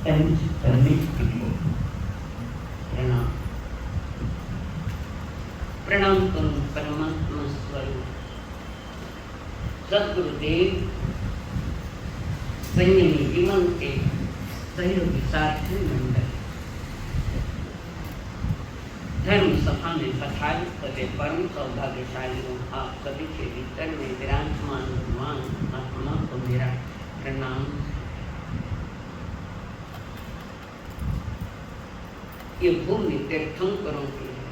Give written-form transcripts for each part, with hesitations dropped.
प्रणाम प्रणाम करूं परमात्मा स्वरूप सदगुरुदेव संयमी जीवन के सहयोगी साथी मंडल धर्म सभा में पधारित करे परम सौभाग्यशाली हूँ। आप सभी के भीतर में विराजमान भगवान आत्मा को मेरा प्रणाम। ये भूमि तीर्थंकरों की है,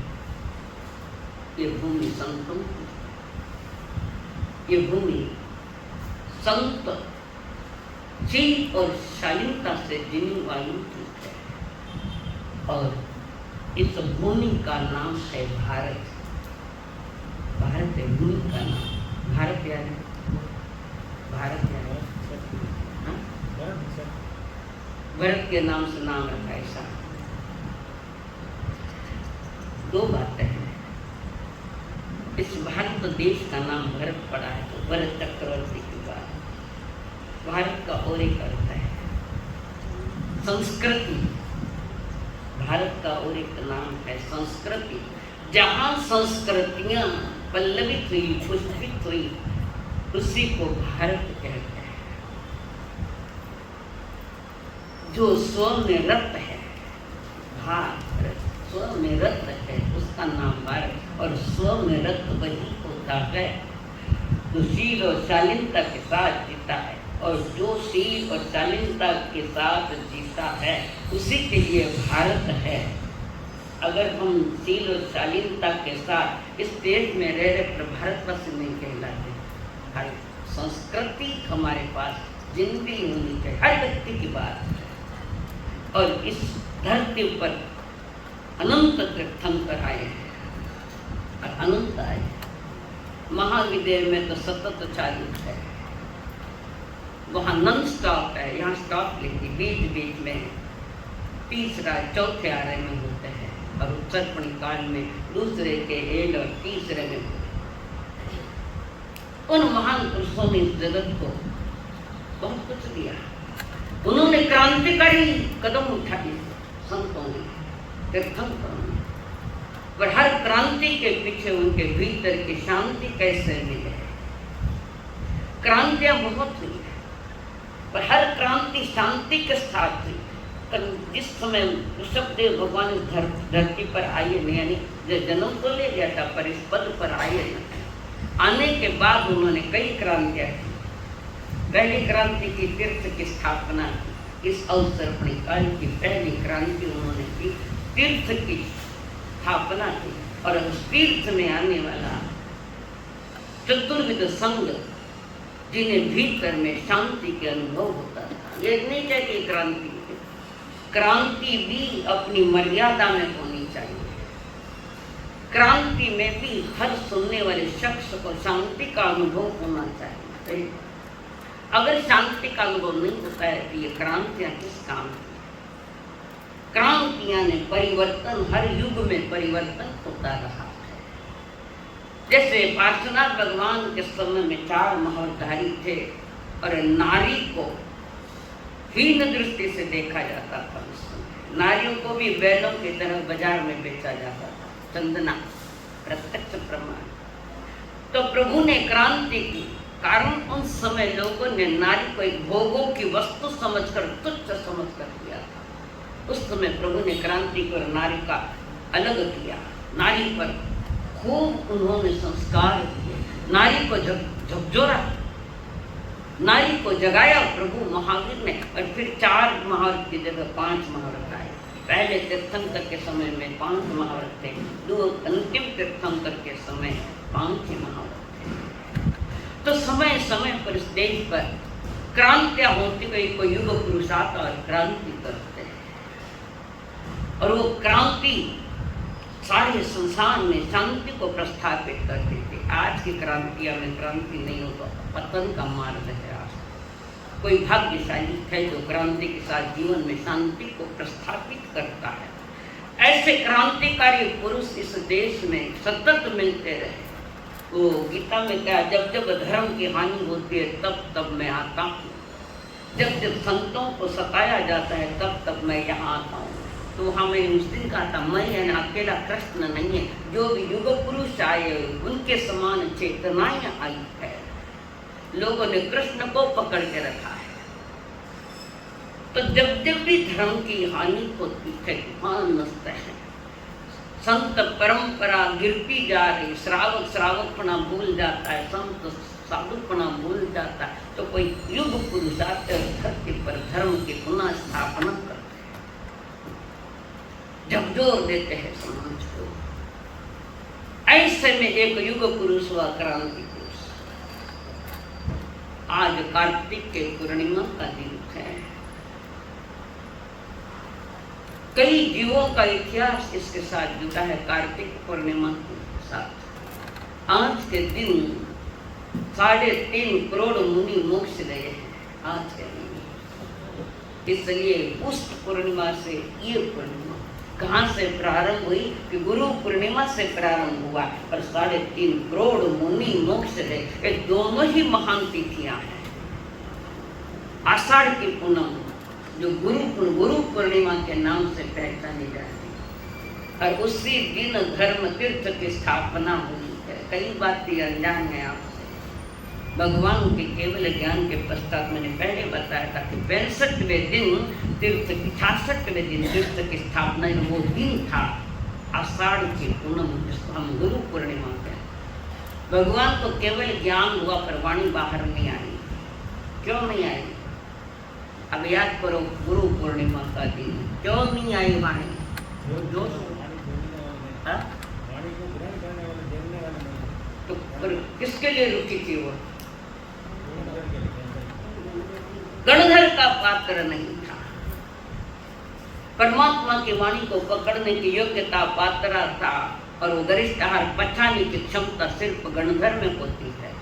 ये भूमि संतों की, ये भूमि संत शील और शालीनता से जीने वालों की है। और इस भूमि का नाम है भारत। भारत है भूमि का नाम। भारत क्या है? भारत क्या है? भरत के नाम से नाम रखा ऐसा। दो बातें हैं। इस भारत देश का नाम भरत पड़ा है तो भरत चक्रवर्ती की बात। भारत का और एक अर्थ है संस्कृति। भारत का और एक नाम है संस्कृति। जहाँ संस्कृतियाँ पल्लवित हुई, पुष्पित हुई, उसी को भारत कहते हैं। जो स्व में रत है, भारत स्व में रत है, उसका नाम भारत। और स्व में रत वही होता है जो शील और शालीनता के साथ जीता है। और जो शील और शालीनता के साथ जीता है उसी के लिए भारत है। अगर हम शील और शालीनता के साथ इस देश में रह रहे पर भारतवर्ष नहीं कहलाते। भारत संस्कृति हमारे पास जिंदगी होनी चाहिए, हर व्यक्ति की बात है। और इस धरती पर अनंत तीर्थंकर आए हैं और अनंत आए। महाविद्यालय में तो सतत चालू है, वहाँ नॉन स्टॉप है। यहाँ स्टॉप लेके बीच बीच में तीसरा चौथे आरे में होते हैं और उत्तरपणी काल में दूसरे के एड और तीसरे में होते हैं। उन महान पुरुषों ने इस जगत को बहुत कुछ दिया। उन्होंने क्रांतिकारी कदम उठाए, संतों ने, तीर्थंकरों ने। पर हर क्रांति के पीछे उनके भीतर की शांति कैसे मिले। क्रांतियां बहुत हुई पर हर क्रांति शांति के साथ हुई। जिस समय ऋषभदेव भगवान इस धरती पर आए नहीं, यानी जो जन्म तो ले गया था पर इस पद पर आए नहीं। आने के बाद उन्होंने कई क्रांतियां की। पहली क्रांति की तीर्थ की स्थापना की। इस अवसरपणी काल की पहली क्रांति उन्होंने की, तीर्थ की स्थापना की। और उस तीर्थ में आने वाला चतुर्विध संघ जिन्हें भीतर में शांति के अनुभव होता था। ये नहीं चाहिए क्रांति, क्रांति भी अपनी मर्यादा में होनी चाहिए। क्रांति में भी हर सुनने वाले शख्स को शांति का अनुभव होना चाहिए। अगर शांति का अनुभव नहीं होता है तो ये क्रांतियां किस काम की? क्रांतियां ने परिवर्तन, हर युग में परिवर्तन होता रहा है। जैसे पार्श्वनाथ भगवान के समय में 4 महावतारी थे और नारी को हीन दृष्टि से देखा जाता था। उस समय नारियों को भी बैलों की तरह बाजार में बेचा जाता था। चंदना प्रत्यक्ष प्रमाण। तो प्रभु ने क्रांति की, कारण उन समय लोगों ने नारी को एक भोगों की वस्तु समझकर, तुच्छ समझकर किया था। उस समय प्रभु ने क्रांति कर नारी का अलग किया। नारी पर खूब उन्होंने संस्कार किए, नारी को झकझोरा, नारी को जगाया प्रभु महावीर ने। और फिर 4 महाव्रत की जगह 5 महाव्रत आए। पहले तीर्थंकर के समय में 5 महाव्रत थे, दो अंतिम तीर्थंकर के समय 5 ही महाव्रत थे। तो समय समय पर इस देश पर क्रांतियां होती गई। कोई युग पुरुष आता और क्रांति करते हैं और वो क्रांति सारे संसार में शांति को प्रस्थापित करती थी। आज की क्रांतियां में क्रांति नहीं हो तो पतन का मार्ग है। आज कोई भाग्यशाली है जो क्रांति के साथ जीवन में शांति को प्रस्थापित करता है। ऐसे क्रांतिकारी पुरुष इस देश में सतत मिलते रहे। वो गीता में क्या, जब जब धर्म की हानि होती है तब तब मैं आता हूँ। जब जब संतों को सताया जाता है तब तब मैं यहाँ आता हूँ। तो हमें उस दिन कहा था, मैं यानी अकेला कृष्ण नहीं है, जो भी युग पुरुष आए उनके समान चेतनाएं आई है। लोगों ने कृष्ण को पकड़ के रखा है। तो जब जब भी धर्म की हानि होती है, तूफान मचते हैं, संत परंपरा गिरती जा रही, श्रावक श्रावकपना भूल जाता है, संत साधुपना भूल जाता है, तो कोई युग पुरुष आते हैं धरती पर धर्म की पुनः स्थापना करते हैं, झकझोर देते हैं समाज को। ऐसे में एक युग पुरुष हुआ क्रांति पुरुष। आज कार्तिक के पूर्णिमा का दिन है। कई जीवों का इतिहास इसके साथ जुड़ा है, कार्तिक पूर्णिमा के साथ। आज के दिन 3.5 करोड़ मुनि मोक्ष गए हैं आज के दिन। इसलिए पुष्ट पूर्णिमा से ये पूर्णिमा कहाँ से प्रारंभ हुई कि गुरु पूर्णिमा से प्रारंभ हुआ और 3.5 करोड़ मुनि मोक्ष गए। ये दोनों ही महान तिथियां हैं। आषाढ़ की पूनम जो गुरु पूर्णिमा के नाम से पहचानी जाती है और उसी दिन धर्म तीर्थ की स्थापना हुई है। कई बातें अनजान है आपसे। भगवान के केवल ज्ञान के पश्चात मैंने पहले बताया था कि 65वें दिन तीर्थ की 66वें दिन तीर्थ की स्थापना, वो दिन था आषाढ़ की पूनम, जिसको हम गुरु पूर्णिमा कहते हैं। भगवान को केवल ज्ञान हुआ पर वाणी बाहर नहीं आई। क्यों नहीं आई? अब याद करो, गुरु पूर्णिमा का दिन क्यों नहीं आई वाणी? जो तो किसके लिए रुकी थी वो? गणधर का पात्र नहीं था। परमात्मा की वाणी को पकड़ने की योग्यता पात्र था और वो गरिष्ठ आहार पचाने की क्षमता सिर्फ गणधर में होती है,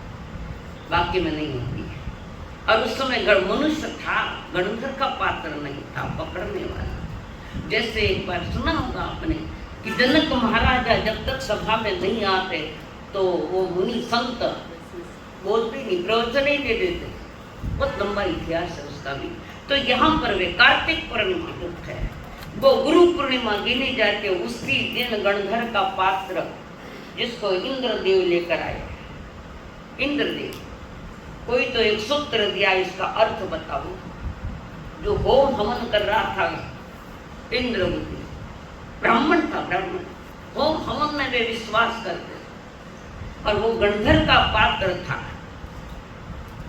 बाकी में नहीं होती है। और उस समय मनुष्य था, गणधर का पात्र नहीं था पकड़ने वाला। जैसे एक बार सुना होगा आपने कि जनक महाराजा जब तक सभा में नहीं आते तो वो मुनि संत बोलते नहीं, प्रवचन ही दे देते। बहुत लंबा इतिहास है उसका भी। तो यहाँ पर वे कार्तिक पूर्णिमा है, वो गुरु पूर्णिमा गिनी जाती है। उसी दिन गणधर का पात्र जिसको इंद्रदेव लेकर आए। इंद्रदेव कोई तो एक सूत्र दिया, इसका अर्थ बताओ। जो होम हवन कर रहा था इंद्रवती, ब्राह्मण था, ब्राह्मण। होम हवन में वे विश्वास करते और वो गणधर का पात्र था।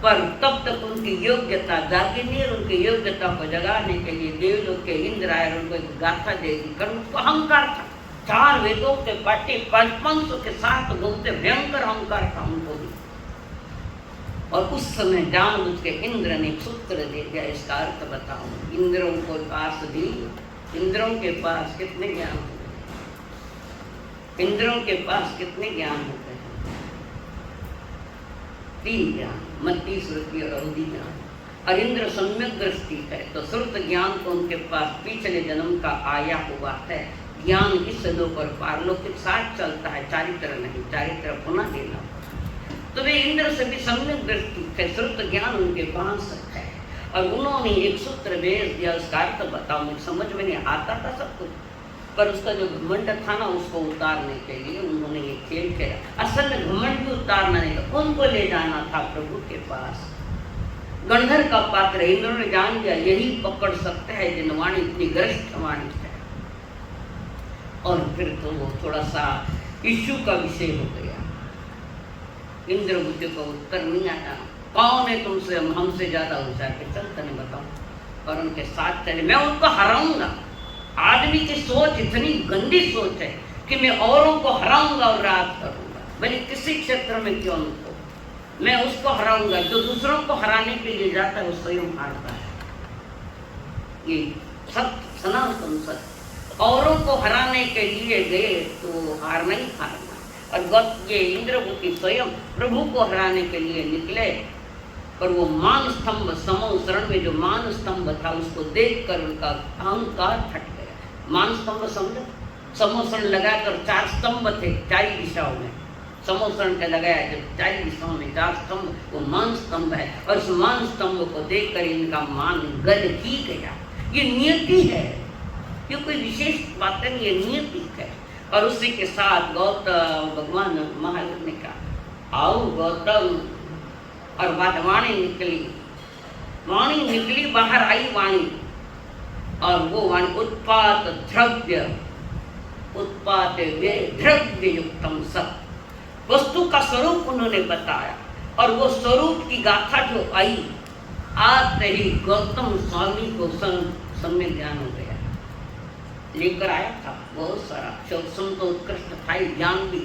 पर तब तक उनकी योग्यता जागी नहीं, और उनकी योग्यता को जगाने के लिए देवलोक के इंद्र आए, उनको एक गाथा दे दी। कारण उसको अहंकार था, 4 वेदों के पाटे 500 के साथ घूमते, भयंकर अहंकार था उनको भी। और उस समय जानबूझ के इंद्र ने सूत्र दे दिया, इसका अर्थ बताओ। इंद्रों को पास दी, इंद्रों के पास कितने ज्ञान होते हैं? इंद्रों के पास कितने ज्ञान होते हैं? 3 ज्ञान, मति, श्रुति और अवधि ज्ञान। और इंद्र सम्यक दृष्टि है, तो श्रुत ज्ञान तो उनके पास पिछले जन्म का आया हुआ है। ज्ञान इस लोक और पारलोक के साथ चलता है, चारित्र नहीं, चारित्र पुनः देना। तो वे इंद्र से भी सम्यक दृष्टि है, श्रुत ज्ञान उनके पास है। और उन्होंने एक सूत्र भेज दिया, उसका अर्थ बताओ। मुझे समझ में नहीं आता था सब कुछ, पर उसका जो घमंड था ना, उसको उतारने के लिए उन्होंने ये खेल किया। असल में घमंड भी उतारना नहीं था, उनको ले जाना था प्रभु के पास। गणधर का पात्र इंद्र ने जान लिया, यही पकड़ सकता है जिन वाणी इतनी गरिष्ठ वाणी है। और फिर तो वो थोड़ा सा इश्यू का विषय हो गया। इंद्रबुद्धि को उत्तर नहीं आया, कौन है तुमसे हमसे ज्यादा होशियार के, चल तने बताओ। और उनके साथ चले, मैं उनको हराऊंगा। आदमी की सोच इतनी गंदी सोच है कि मैं औरों को हराऊंगा और राज करूंगा, भले किसी क्षेत्र में क्यों न हो, मैं उसको हराऊंगा। जो दूसरों को हराने के लिए जाता है वो स्वयं हारता है। ये सत्य, सनातन सत्य। औरों को हराने के लिए गए तो हारना ही हारना। और ये इंद्रभूति स्वयं प्रभु को हराने के लिए निकले, पर वो मान स्तंभ समोसरण में जो मान स्तंभ था उसको देखकर उनका अहंकार हट गया। मान स्तंभ समझो, समोसरण लगाकर 4 स्तंभ थे 4 दिशाओं में, समोसण का लगाया जब 40 में 4 स्तंभ, वो मान स्तंभ है और उस मान स्तंभ को देखकर इनका मान गल ही गया। ये नियति है, ये कोई विशेष बात नहीं, ये नियति है। और उसी के साथ गौतम भगवान महावीर ने कहा आओ गौतम, और बात वाणी निकली, वाणी निकली, बाहर आई वाणी, और वो वाणी उत्पात द्रव्य, उत्पात द्रव्य युक्तम सब, वस्तु का स्वरूप उन्होंने बताया। और वो स्वरूप की गाथा जो आई, आते ही गौतम स्वामी को सम्यक ज्ञान हो गया। लेकर आया था बहुत सारा संत उत्कृष्ट था, ज्ञान भी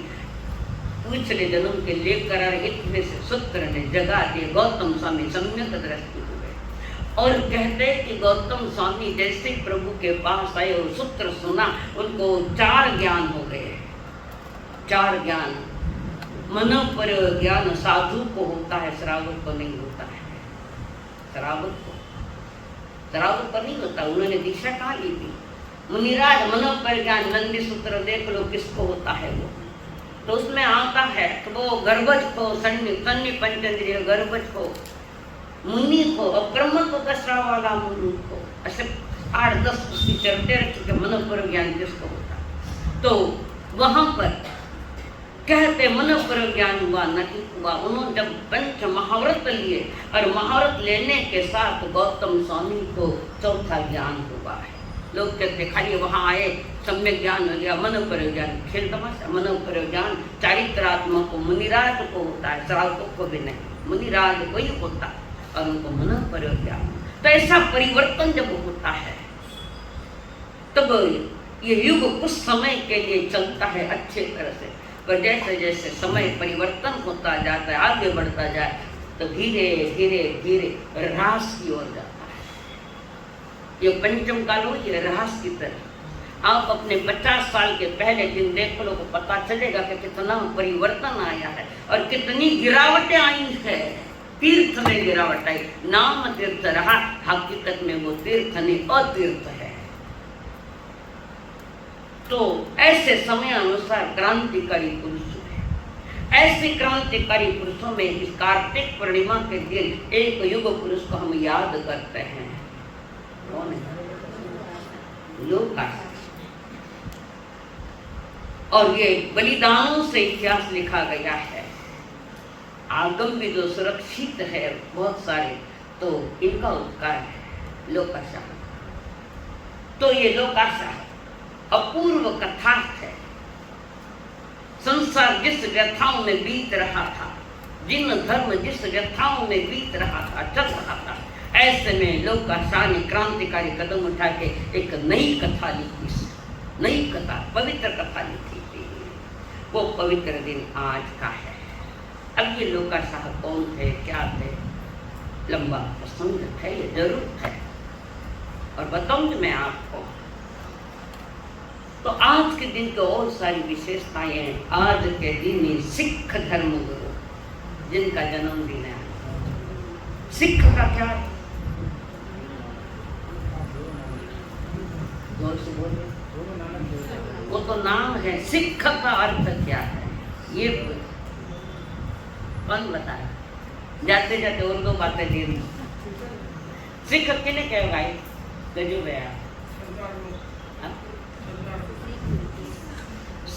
पिछले जन्म के लेकर आए, इतने से सूत्र ने जगा दिए। गौतम स्वामी सम्यक दृष्टि हो गए और कहते कि गौतम स्वामी जैसे प्रभु के पास आए और सूत्र सुना, उनको 4 ज्ञान हो गए। 4 ज्ञान, मन पर ज्ञान साधु को होता है, श्रावक को नहीं होता है। श्रावक को नहीं होता। उन्होंने दीक्षा कहाँ ली थी? मुनिराज मन पर ज्ञान, नंदी सूत्र देख लो किसको होता है वो। तो उसमें आता है कि वो गर्भज को, सन्नी पंचेंद्रिय गर्भज को, मुनि को, अक्रमण को, दशरा वाला मुनि को, ऐसे 8-10 उसकी चलते रह चुके। मन पर ज्ञान किसको होता? तो वहां पर कहते मन पर ज्ञान हुआ नहीं हुआ। उन्होंने जब पंच महाव्रत लिए और महाव्रत लेने के साथ गौतम स्वामी को 4था ज्ञान हुआ है। लोग कहते खाली वहाँ आए सम्यक ज्ञान हो गया, मन पर ज्ञान, खेल तमाशा। मन पर ज्ञान चारित्रात्मा को, मुनिराज को होता है, श्रावकों को भी नहीं, मुनिराज को ही होता और उनको मन पर ज्ञान। तो ऐसा परिवर्तन जब होता है तब ये युग कुछ समय के लिए चलता है अच्छे तरह से, पर जैसे जैसे समय परिवर्तन होता जाता है, आगे बढ़ता जाए, तो धीरे धीरे धीरे ह्रास की ओर जाता है। ये पंचम काल हो, ये ह्रास की तरह। आप अपने 50 साल के पहले दिन देख लो, को पता चलेगा कि कितना परिवर्तन आया है और कितनी गिरावटें आई है। तीर्थ में गिरावट आई, नाम तीर्थ रहा, हकीकत में वो तीर्थ नहीं, अतीर्थ है। तो ऐसे समय अनुसार क्रांतिकारी पुरुष है। ऐसे क्रांतिकारी पुरुषों में इस कार्तिक पूर्णिमा के दिन एक युग पुरुष को हम याद करते हैं। कौन है? लोकास। और ये बलिदानों से इतिहास लिखा गया है। आगम भी जो सुरक्षित है बहुत सारे, तो इनका उत्कार है लोकाशा। तो ये लोकाशा अपूर्व कथा है। संसार जिस व्यथाओं में बीत रहा था, जिन धर्म जिस व्यथाओं में बीत रहा था, चल रहा था, ऐसे में लोकाशा ने क्रांतिकारी कदम उठा के एक नई कथा लिखी, नई कथा, पवित्र कथा लिखी थी। वो पवित्र दिन आज का है। अब ये लोकाशा कौन थे, क्या थे, लंबा प्रसंग है, ये जरूर है और बताऊंगी मैं आपको। तो आज के दिन की और सारी विशेषताएं हैं। आज के दिन ही सिख धर्म गुरु जिनका जन्मदिन है। सिख का क्या है? वो तो नाम है, सिख का अर्थ क्या है ये कौन बताया? जाते जाते और 2 बातें दे दी। सिख किन्हें कहे भाई? गजब है।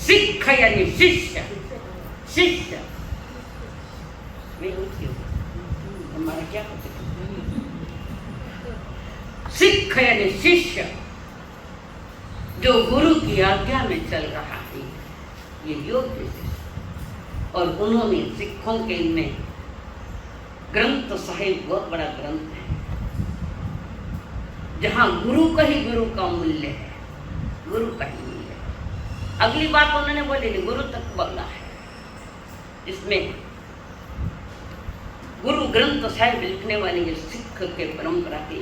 सिख यानी शिष्य, शिष्य हमारा क्या होता है? सिख यानी शिष्य जो गुरु की आज्ञा में चल रहा है, ये योग्य शिष्य। और उन्होंने सिखों के इनमें ग्रंथ साहिब बहुत बड़ा ग्रंथ है, जहां गुरु का ही गुरु का मूल्य है, गुरु का ही मूल्य। अगली बात उन्होंने बोली नहीं, गुरु तक बोला है। इसमें गुरु ग्रंथ साहिब लिखने वाले ये सिख के परंपरा के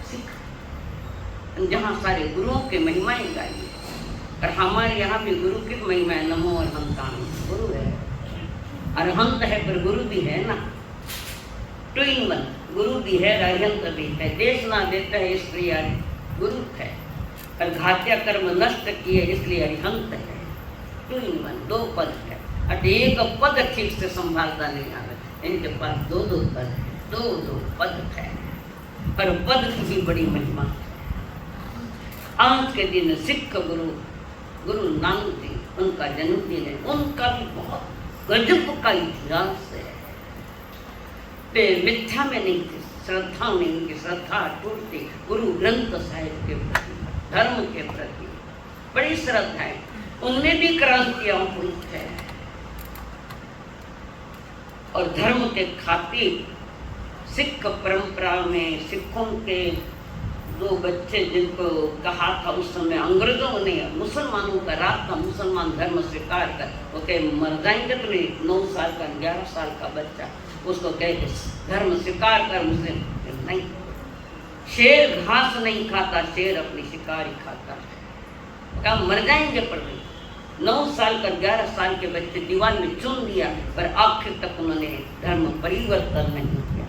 सिख, जहाँ सारे गुरुओं के महिमाएं गाई है। और हमारे यहाँ भी गुरु की महिमा है, नमो अरहंतान। गुरु है, अरहंत है, पर गुरु भी है ना, ट्विन वन, गुरु भी है, अरहंत भी है। देश ना देता है इसलिए गुरु है, और घात्या कर्म नष्ट किए इसलिए अरिहंत है। 2 in 1, 2 पद है। एक पद ठीक से संभालता नहीं आ रहा। इनके पास दो पद है, दो पद है, पर पद की भी बड़ी महिमा है। आज के दिन सिख गुरु नानक जी, उनका जन्मदिन है। उनका भी बहुत गजब का इतिहास है। वे मिथ्या में नहीं थे, श्रद्धा में उनकी श्रद्धा टूटती गुरु ग्रंथ साहिब के प्रति, धर्म के प्रति बड़ी श्रद्धा है। उनमें भी क्रांतियां हुई है और धर्म के खातिर सिख परंपरा में सिखों के दो बच्चे जिनको कहा था उस समय अंग्रेजों ने, मुसलमानों का रात था, मुसलमान धर्म स्वीकार कर वो कहे मर जाएंगे तो नहीं, 9 साल का 11 साल का बच्चा उसको कहे धर्म स्वीकार कर, मुस्लिम नहीं। शेर घास नहीं खाता, शेर अपनी शिकार ही खाता है। कहा मर जाएंगे पर नहीं। 9 साल का 11 साल के बच्चे दीवार में चुन दिया, पर आखिर तक उन्होंने धर्म परिवर्तन नहीं किया।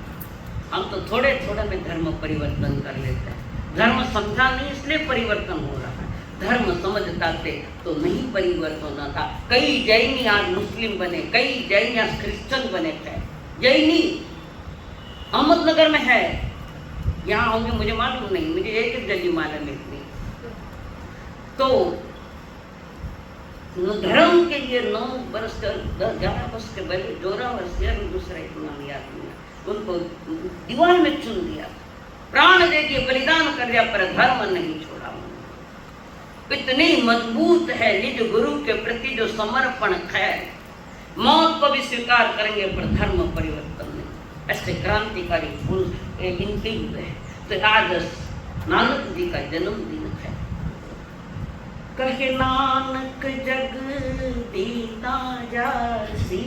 हम तो थोड़े थोड़े में धर्म परिवर्तन कर लेते हैं। धर्म समझा नहीं इसलिए परिवर्तन हो रहा है, धर्म समझता थे तो नहीं परिवर्तन होना था। कई जैनी आज मुस्लिम बने, कई जैनी आज क्रिश्चियन बने थे। जैनी अहमदनगर में है, यहाँ होंगे मुझे मालूम नहीं, मुझे एक जल्दी मालूम है इतनी। तो धर्म के लिए 9 वर्ष 11 वर्ष के पहले जोरावर से दूसरा इतना याद नहीं, उनको दीवार में चुन दिया, प्राण दे दिए, बलिदान कर दिया, पर धर्म नहीं छोड़ा। इतनी मजबूत है निज गुरु के प्रति जो समर्पण है, मौत को भी स्वीकार करेंगे पर धर्म परिवर्तन नहीं। ऐसे क्रांतिकारी फूल गिनती हुए। तो आज नानक जी का जन्मदिन है। कहे नानक जग दीता जासी,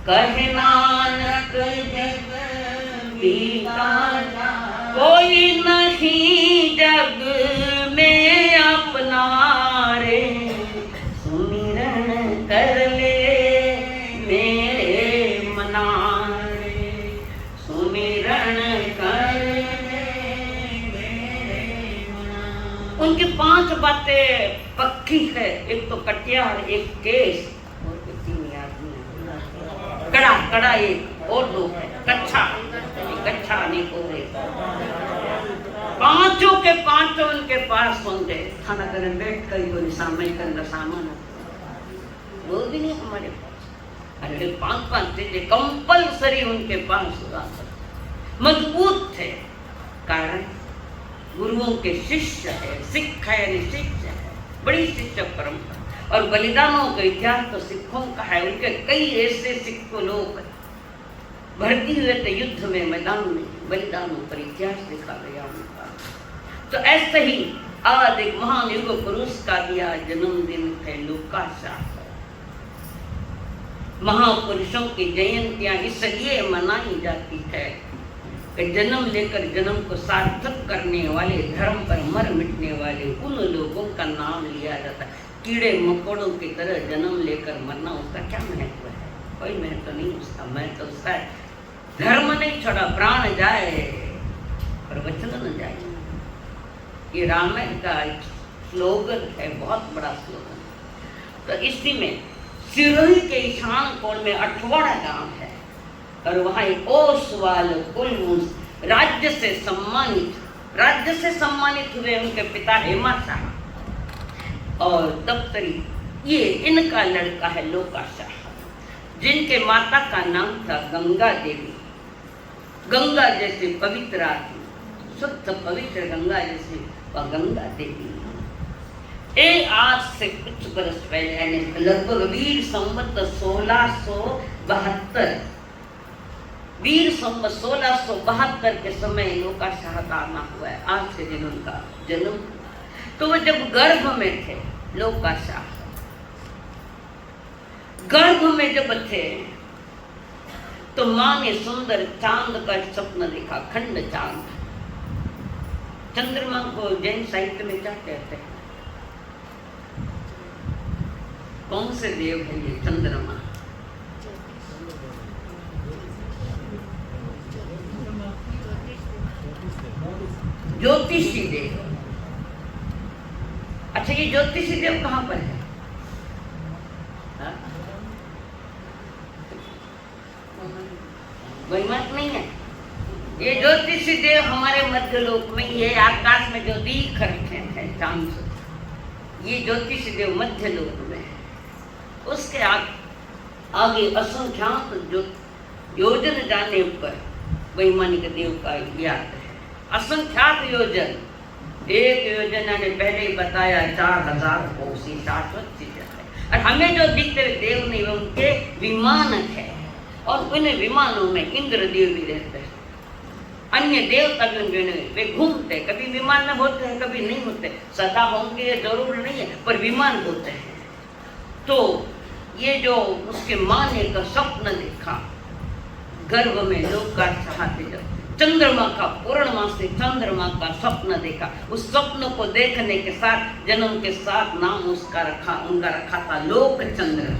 कहे नानक जग दीता जासी, कोई नहीं जग में अपना रे, सुमिरन कर ले मेरे मना रे, सुमिरन कर ले मेरे मना। उनकी 5 बातें पक्की है। एक तो कटियार, एक केस और 3 आदमी, कड़ा एक और 2 है, कच्छा नहीं को रे। 5 के 5 उनके पास होंगे। खाना करने बैठ कर कोई सामान वो भी नहीं हमारे पास। अरे 5 चीजें कंपलसरी उनके पास हुआ, मजबूत थे। कारण गुरुओं के शिष्य है, सिख है, शिष्य है, बड़ी शिष्य परंपरा। और बलिदानों का इतिहास तो सिखों का है। उनके कई ऐसे सिख लोग भर्ती हुए थे युद्ध में, मैदान में, बलिदानों पर इतिहास लिखा गया उनका। तो ऐसे ही आज एक महान युग पुरुष का दिया जन्मदिन है लूकाशाह। महापुरुषों की जयंतियां इसलिए मनाई जाती है कि जन्म लेकर जन्म को सार्थक करने वाले, धर्म पर मर मिटने वाले उन लोगों का नाम लिया जाता है। कीड़े मकोड़ों की तरह जन्म लेकर मरना, उसका क्या महत्व है? कोई महत्व नहीं उसका। महत्व उसका है धर्म नहीं छोड़ा, प्राण जाए पर वचन न जाए। ये रामायण का एक स्लोगन है, बहुत बड़ा स्लोगन। तो इसी में सिरोही के ईशान कोण में अठवाड़ा गांव है और वहाँ एक ओसवाल कुलवंश राज्य से सम्मानित हुए उनके पिता हेमा शाह और दफ्तरी। ये इनका लड़का है लोकाशाह, जिनके माता का नाम था गंगा देवी। गंगा जैसे पवित्र आत्मा, शुद्ध पवित्र गंगा जैसी वह गंगा देवी। आज से कुछ बरस पहले, यानी लगभग वीर संवत 1672, वीर संवत 1672 के समय लोकाशाह का आना हुआ है। आज के दिन उनका जन्म। तो वो जब गर्भ में थे, लोकाशाह गर्भ में जब थे तो माँ ने सुंदर चांद का स्वप्न देखा, खंड चांद। चंद्रमा को जैन साहित्य में क्या कहते हैं? कौन से देव है ये चंद्रमा? ज्योतिषी देव। अच्छा, ये ज्योतिषी देव कहाँ पर है? वही मत नहीं है। ये ज्योतिषी देव हमारे मध्य लोक में, ये आकाश में जो दिख रखे हैं चांद, ये ज्योतिषी देव मध्य लोक में है। उसके आगे असंख्यात जो योजन जाने पर वैमानिक देव का याद है। असंख्यात योजन, एक योजना ने पहले ही बताया 4000 कोस शाश्वत चीज है। और हमें जो दिखते हुए देव नहीं, उनके विमान है, और उन विमानों में इंद्रदेव भी रहते हैं, अन्य देवता भी उनके, वे घूमते, कभी विमान में होते हैं कभी नहीं होते, सदा होंगे ये जरूर नहीं है, पर विमान होते हैं। तो ये जो उसके माँ ने का स्वप्न देखा, गर्भ में लोग का चाहते, जब चंद्रमा का पूर्णिमा से चंद्रमा का स्वप्न देखा, उस स्वप्न को देखने के साथ जन्म के साथ नाम उसका उनका रखा था लोकचंद्र।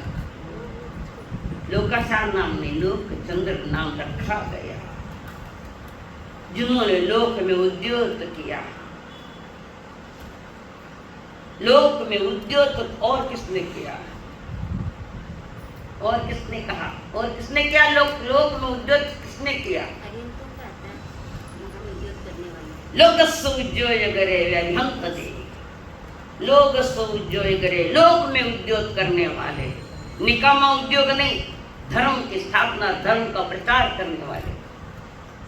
लोकाचार नाम नहीं, लोकचंद्र नाम रखा गया। जिन्होंने लोक में उद्योग किया, लोक में उद्योग और किसने किया, और किसने कहा, और किसने किया, लोक में उद्योग किसने किया, लोकस्व उद्योग करे व्यंत दे, लोकस्व उद्योग करे, लोक में उद्योग करने वाले, निकामा उद्योग नहीं, धर्म की स्थापना, धर्म का प्रचार करने वाले,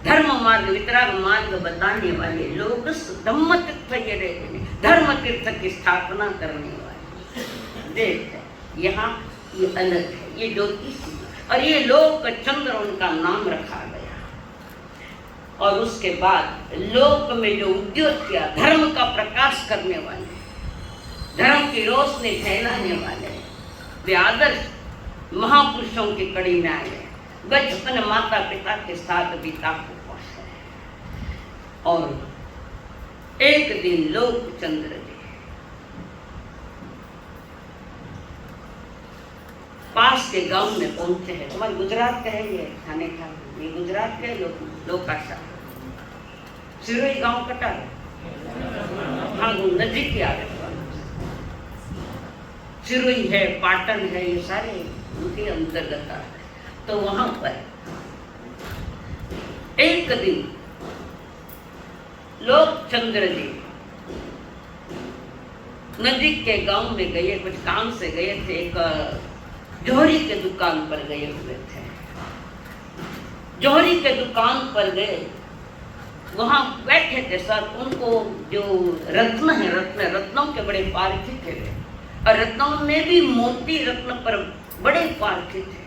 धर्म मार्ग वितराग मार्ग बताने वाले लोग, धम्म तीर्थ ये रहते, धर्म तीर्थ की स्थापना करने वाले। देख यहाँ ये अलग है, ये ज्योतिषी, और ये लोक चंद्र उनका नाम रखा गया। और उसके बाद लोक में जो उद्योग किया, धर्म का प्रकाश करने वाले, धर्म की रोशनी फैलाने वाले, वे आदर्श महापुरुषों की कड़ी में आए, बचपन माता पिता के साथ बीता हुआ है। और एक दिन लोकचंद्र जी पास के गांव में पहुंचे हैं। तुम्हारे गुजरात का है ये खाने का, ये गुजरात के लोकाशा सिरोही गांव कटा है, हाँ नजीक ही आ रहे, सिरोही है, पाटन है, ये सारे उनके अंतर्गत आ रहे। तो वहां पर एक दिन लोकचंद्र जी नजीक के गांव में गए, कुछ काम से गए थे, एक जौहरी के दुकान पर गए हुए थे। जौहरी के दुकान पर गए, वहां बैठे थे सर, उनको जो रत्न है, रत्नों के बड़े पारखी थे, और रत्नों में भी मोती रत्न पर बड़े पारखी थे,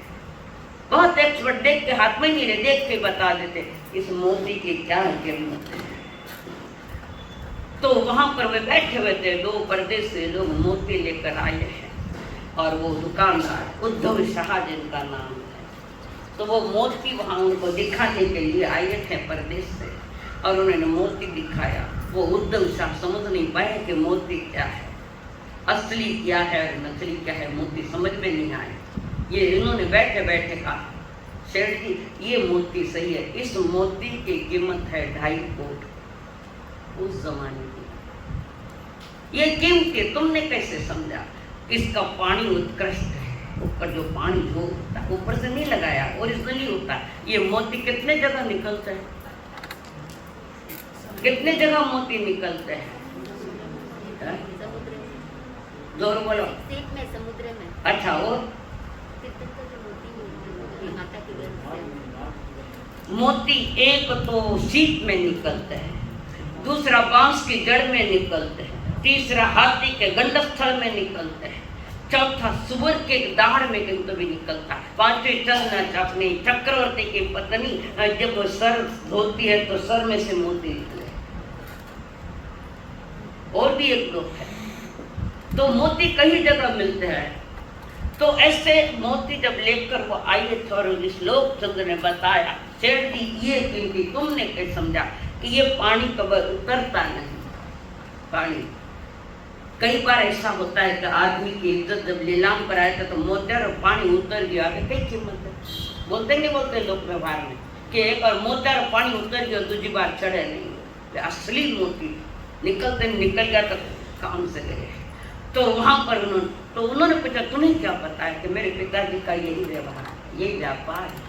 बहुत एक्सपर्ट, देख के हाथ में नहीं रहे, देख के बता देते इस मोती की क्या कीमत है। तो वहां पर वे बैठे हुए थे, 2 परदेश से लोग मोती लेकर आए हैं, और वो दुकानदार उद्धव शाह जिनका नाम है, तो वो मोती वहां उनको दिखाने के लिए आए थे परदेश से, और उन्होंने मोती दिखाया। वो उद्धव शाह समझ नहीं पाए कि मोती क्या है, असली क्या है और नकली क्या है, मोती समझ में नहीं आए। ये इन्होंने बैठे बैठे कहा, सेठ जी ये मोती सही है, इस मोती की कीमत है 2.5 कोट उस जमाने की। ये कीमती तुमने कैसे समझा? इसका पानी उत्कृष्ट है, ऊपर जो पानी जो होता है ऊपर से नहीं लगाया, ओरिजिनली होता है। ये मोती कितने जगह निकलते हैं, कितने जगह मोती निकलते हैं, जोर बोलो। में समुद्र में। अच्छा, और मोती एक तो सीप में निकलते हैं, दूसरा बांस की जड़ में निकलते हैं, तीसरा हाथी के गंडस्थल में निकलते हैं, चौथा सुअर के दाढ़ में कहीं तो भी निकलता है, पांचवी चंद्र अपनी चक्रवर्ती की पत्नी जब सर धोती है तो सर में से मोती निकले। और भी एक लोग है, तो मोती कई जगह मिलते हैं। तो ऐसे मोती जब लेकर वो आए थे, और इस लोकचंद्र ने बताया, सेठ जी ये कीमती तुमने कैसे समझा कि ये पानी कभी उतरता नहीं। पानी कई बार ऐसा होता है कि आदमी की इज्जत जब नीलाम पर आए तो मोतिया और पानी उतर गया, कई कीमत है, बोलते नहीं बोलते लोग व्यवहार में कि एक बार मोतिया और पानी उतर गया, दूसरी बार चढ़े नहीं। असली मोती निकलते निकल गया तो काम से गए। तो वहां पर उन्होंने पूछा, तुम्हें क्या पता है कि मेरे पिताजी का यही व्यवहार, यही व्यापार है।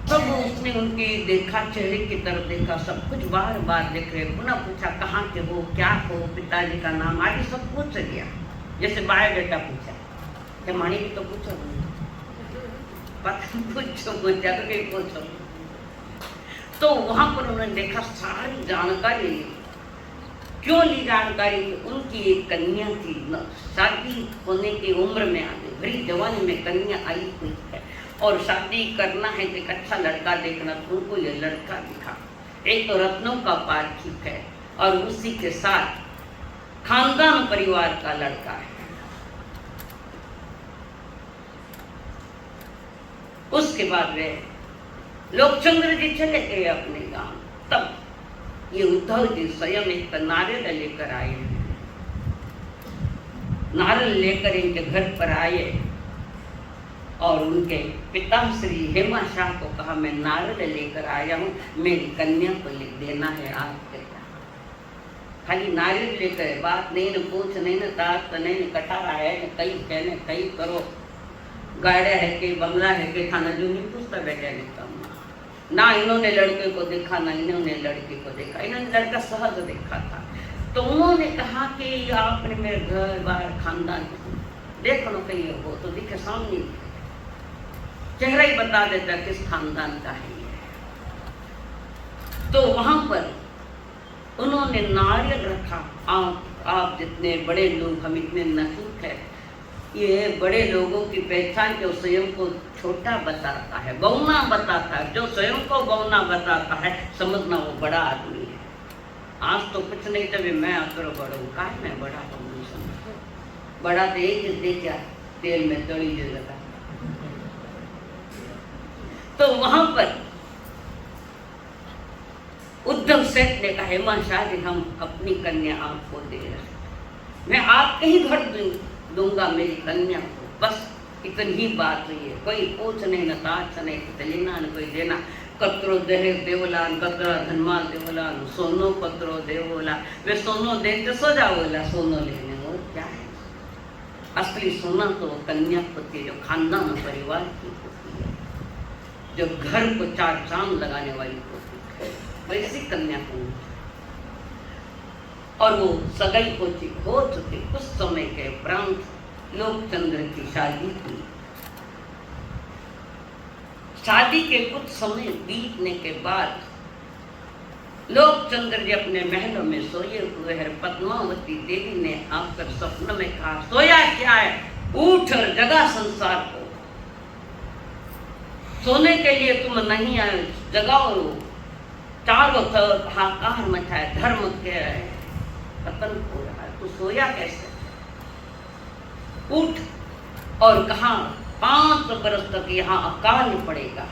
तब उसने उनकी देखा, चेहरे की तरफ देखा, सब कुछ बार बार देख रहे, पुनः पूछा कहाँ के हो, क्या हो, पिताजी का नाम आदि सब पूछ लिया, जैसे बायोडाटा पूछा। क्या मानी भी तो पूछो, पूछो। तो वहां पर उन्होंने देखा, सारी जानकारी ली। क्यों ली जानकारी? उनकी एक कन्या थी, शादी होने की उम्र में आ गई, बड़ी जवानी में कन्या आई हुई है और शादी करना है तो एक अच्छा लड़का देखना। तो उनको ये लड़का दिखा, एक तो रत्नों का पार्थिव है और उसी के साथ खानदान परिवार का लड़का है। उसके बाद वे लोकचंद्र जी चले गए अपने गांव। तब ये उद्धव जी स्वयं एक नारियल लेकर आए। नारियल लेकर इनके घर पर आए और उनके पिता श्री हेमा शाह को कहा, मैं नारियल लेकर आया हूँ, मेरी कन्या को लिख देना है आपके। खाली नारियल लेकर, बात नहीं न पूछ नहीं न तात नहीं न कटारा है न कई कहने कई करो, गाड़ा है कि बंगला है कि थाना जो नहीं पूछता बैठा लिखता ना। इन्होंने लड़के को देखा ना इन्होंने लड़के को देखा, इन्होंने लड़का सहज देखा था। तो उन्होंने कहा कि आपने मेरे घर बार खानदान देख लो, कहीं हो तो दिखे सामने, चेहरा ही बता देता किस खानदान का है ये। तो वहां पर उन्होंने नारियल रखा। आप जितने बड़े लोग, हम इतने नजुक है, ये बड़े लोगों की पहचान जो स्वयं को छोटा बताता है, बौना बताता है, जो स्वयं को बौना बताता है, समझना वो बड़ा आदमी है। आज तो कुछ नहीं, तभी मैं आकर बड़ा हूँ, कहा मैं बड़ा हूँ, बड़ा तो एक दे क्या तेल में तली जो लगा। तो वहां पर उद्धव सेठ ने कहा, हेमा शाह जी हम अपनी कन्या आपको दे रहे, मैं आपके ही घर दूंगा मेरी कन्या को, बस इतनी ही बात हुई है। कोई पूछ नहीं न ताछ नहीं, लेना न कोई देना। कतरो देहे देवलान, कतरा धनमाल देवलान, सोनो कतरो देवला, वे सोनो देते सो जाओला, सोनो लेने और क्या है। असली सोना तो कन्या होती है जो खानदान परिवार की होती है, जो घर को चार चांद लगाने वाली होती है, वैसी कन्या होती है। और वो सगाई हो चुकी। कुछ समय के उपरांत लोकचंद्र की शादी हुई। शादी के कुछ समय बीतने के बाद लोकचंद्र जी अपने महलों में सोए हुए हैं। पद्मावती देवी ने आकर स्वप्न में कहा, सोया क्या है, उठ और जगा संसार को, सोने के लिए तुम नहीं आए, जगाओ। चारों तरफ हाहाकार मचा है, धर्म के पतन हो रहा है, तो सोया कैसे? उठ। और कहा 5 बरस तक यहाँ अकाल पड़ेगा,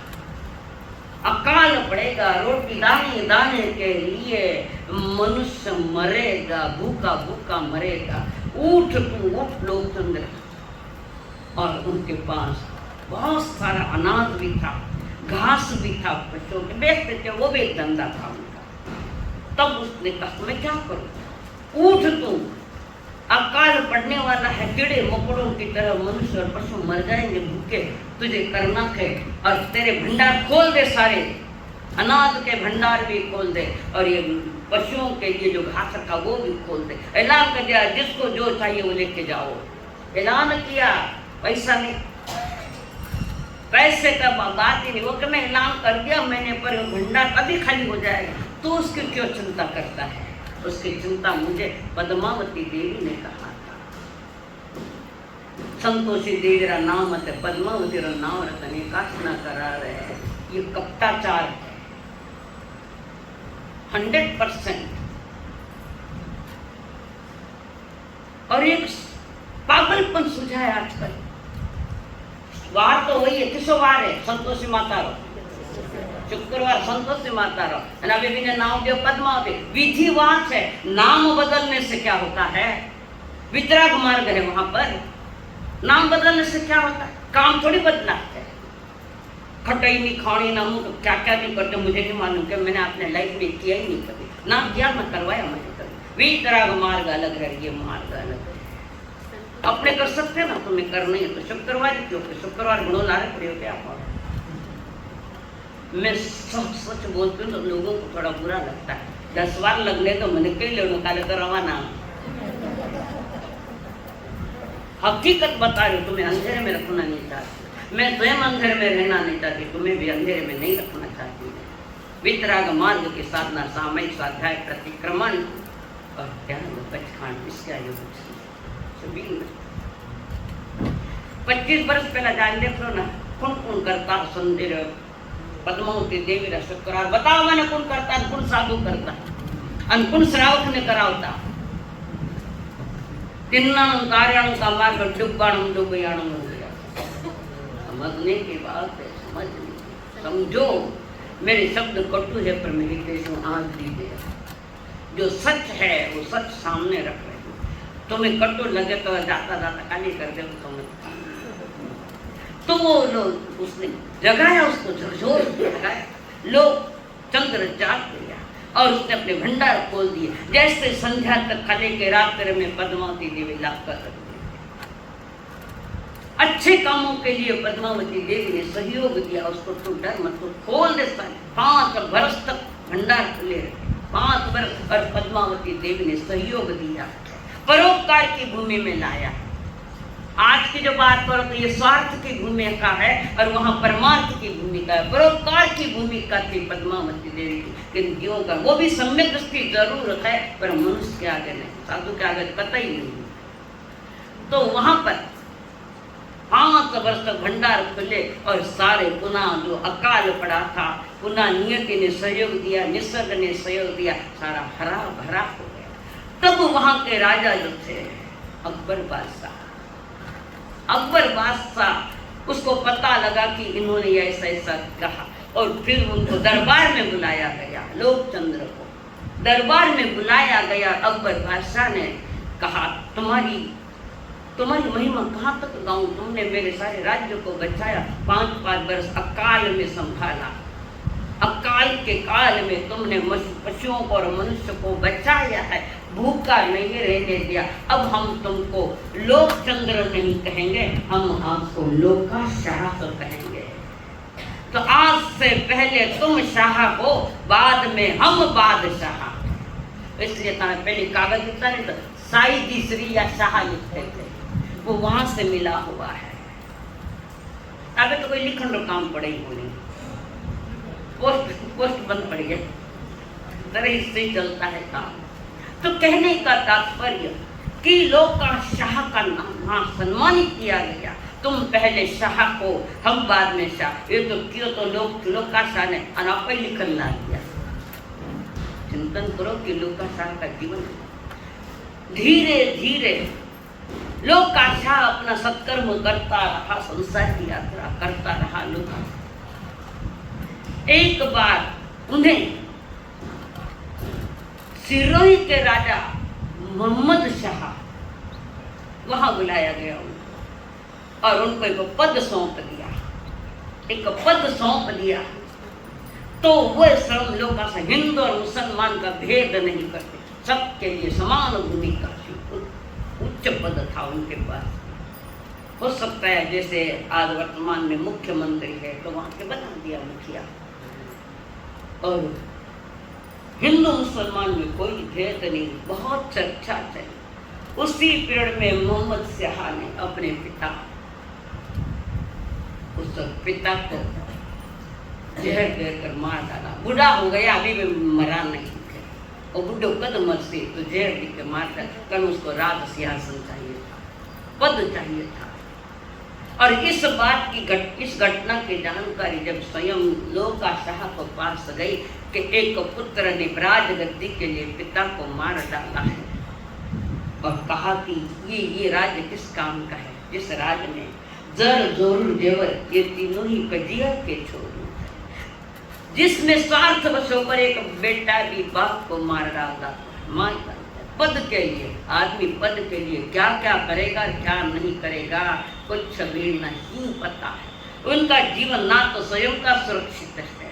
अकाल पड़ेगा, रोटी दाने दाने के लिए मनुष्य मरेगा, भूखा भूखा मरेगा। उठ तू उठ लोकचंद्र। और उनके पास बहुत सारा अनाज भी था, घास भी था, पशुओं के बेचते थे, वो भी एक धंधा था उनका। तब उसने कहा मैं क्या करूं, उठ तू, अकाल पड़ने वाला है, कीड़े मकोड़ों की तरह मनुष्य और पशु मर जाएंगे भूखे, तुझे करना है। और तेरे भंडार खोल दे, सारे अनाज के भंडार भी खोल दे, और ये पशुओं के लिए जो घास रखा वो भी खोल दे। ऐलान कर दिया, जिसको जो चाहिए वो लेके जाओ। ऐलान किया, पैसा नहीं, पैसे का बात ही नहीं, वो कि मैं ऐलान कर दिया मैंने, पर भंडार कभी खाली हो जाएगा, तो उसकी क्यों चिंता करता है? उसकी चिंता मुझे पद्मावती देवी ने कहा था। संतोषी देवी रा नाम है, पद्मावती रा नाम रतने काटना करा रहे हैं। ये कपटाचार है 100%। और एक पागलपन सुझा है आजकल। वार तो वही है, किसो वार है? संतोषी माता रो, शुक्रवार संतोषी माता रो, अभी भी ने नाम दिया पद्मावती। विधिवात है, नाम बदलने से क्या होता है? वितराग मार्ग है वहां पर, नाम बदलने से क्या होता है? काम थोड़ी बदला है। खटाई नहीं खानी ना, क्या क्या नहीं करते मुझे नहीं मालूम, कि मैंने अपने लाइफ में किया ही नहीं कभी, ना किया ना करवाया मैंने कभी। वितराग मार्ग अलग है, ये मार्ग अलग है। अपने कर सकते ना, तुम्हें करना है तो शुक्रवार क्यों? शुक्रवार गुणों ला रहे पड़े हो क्या? मैं सच बोलती हूँ तो लोगों को थोड़ा बुरा लगता है। 10 बार लगने तो मैंने कई लोगों का लेकर रवाना। हकीकत बता रही हूँ, तुम्हें अंधेरे में रखना नहीं चाहती, मैं स्वयं अंधेरे में रहना नहीं चाहती, तुम्हें भी अंधेरे में नहीं रखना चाहती। वितराग मार्ग की साधना, सामयिक स्वाध्याय, प्रतिक्रमण और ध्यान पचखांड, इसके आयु 25 वर्ष पहला जान देख लो ना, कौन कौन करता सुंदर पद्मावती देवी रा शुक्रार बताओ मैंने कौन करता, कौन साधु करता, कौन श्रावक ने करावता। तिन्नाणु कार्याणु का मार्ग डुब्बाणु डुबयाणु हो गया। समझने की बात है, समझ लीजिए, समझो। मेरे शब्द कटु है पर मेरी कैसे आज दीजिए। जो सच है वो सच सामने रख रहे हो। तुम्हें कटु लगे तो जाता जाता काली कर दे तो वो लोग उसने जगाया, उसको झोर जगाया, लोग चंद्र जाग गया और उसने अपने भंडार खोल दिए। जैसे संध्या तक खाने के रात्रि में पद्मावती देवी लाभ कर रही थी। अच्छे कामों के लिए पद्मावती देवी ने सहयोग दिया, उसको तो डर मत, तो खोल दे। 5 वर्ष तक भंडार खुले रहे, 5 वर्ष, और पद्मावती देवी ने सहयोग दिया, परोपकार की भूमि में लाया। आज की जो बात करो तो ये स्वार्थ की भूमिका है और वहां परमार्थ की भूमिका है, परोपकार की भूमिका थी पद्मावती देवी की जीवों का। वो भी सम्यक दृष्टि जरूर है पर मनुष्य के आगे नहीं, साधु के आगे पता ही नहीं। तो वहां पर 5 वर्ष तक भंडार खुले और सारे पुनः जो अकाल पड़ा था, पुनः नियति ने सहयोग दिया, निसर्ग ने सहयोग दिया, सारा हरा भरा हो गया। तब वहां के राजा जो थे अकबर बादशाह, अकबर बादशाह उसको पता लगा कि इन्होंने ऐसा ऐसा कहा और फिर उनको दरबार में बुलाया गया। लोकचंद्र को दरबार में बुलाया गया। अकबर बादशाह ने कहा तुम्हारी महिमा कहाँ तक गाऊं, तुमने मेरे सारे राज्य को बचाया, 5 वर्ष अकाल में संभाला, अकाल के काल में तुमने पशुओं को और मनुष्य को बचाया है, भूखा नहीं रहने दिया। अब हम तुमको लोकचंद्र नहीं कहेंगे, हम आपको लोकाशाह कहेंगे। तो आज से पहले तुम शाह हो, बाद में हम बादशाह। इसलिए पहले कागज लिखता नहीं तो साई तीसरी या शाह लिखते थे, वो वहां से मिला हुआ है। अबे तो कोई लिखन का काम पड़े ही नहीं, पोस्ट बंद पड़ गया, तरह इससे चलता है काम। तो कहने का तात्पर्य कि लोकाशाह का नाम सम्मानित किया गया। तुम पहले शाह को, हम बाद में शाह। ये तो क्यों तो लोकाशाह ने अनाप लिखन ला दिया। चिंतन करो कि लोकाशाह का जीवन धीरे धीरे लोकाशाह अपना सत्कर्म करता रहा, संसार की यात्रा करता रहा। लोकाशाह एक बार उन्हें सिरोही के राजा मोहम्मद शाह वहां बुलाया गया और उनको एक पद सौंप दिया, एक पद सौंप दिया। तो वह सब लोग हिंदू और मुसलमान का भेद नहीं करते, सबके लिए समान भूमिका थी, उच्च पद था उनके पास। हो सकता है जैसे आज वर्तमान में मुख्यमंत्री है तो वहां के बना दिया मुखिया, और हिंदू मुसलमान में कोई भेद नहीं, बहुत चर्चा चली। उसी पीरियड में मोहम्मद शाह ने अपने पिता, उस पिता को जहर देकर मार डाला। बूढ़ा हो गया, अभी भी मरा नहीं थे, और बुढ़ो कद मरसी तो जहर दी के मार कर उसको राज सिंहासन चाहिए था, पद चाहिए था। और इस बात की इस घटना की जानकारी जब स्वयं लोकाशाह को पास गई कि एक पुत्र ने राजगद्दी के लिए पिता को मार डाला है, और कहा कि ये राज्य किस काम का है, जिस राज्य में जर जोर जेवर ये तीनों ही कजिया के छोड़ू, जिसमें स्वार्थ वश होकर एक बेटा भी बाप को मार डालता, मार पद के लिए। आदमी पद के लिए क्या क्या करेगा क्या नहीं करेगा कुछ भी नहीं पता है। उनका जीवन ना तो स्वयं का सुरक्षित है,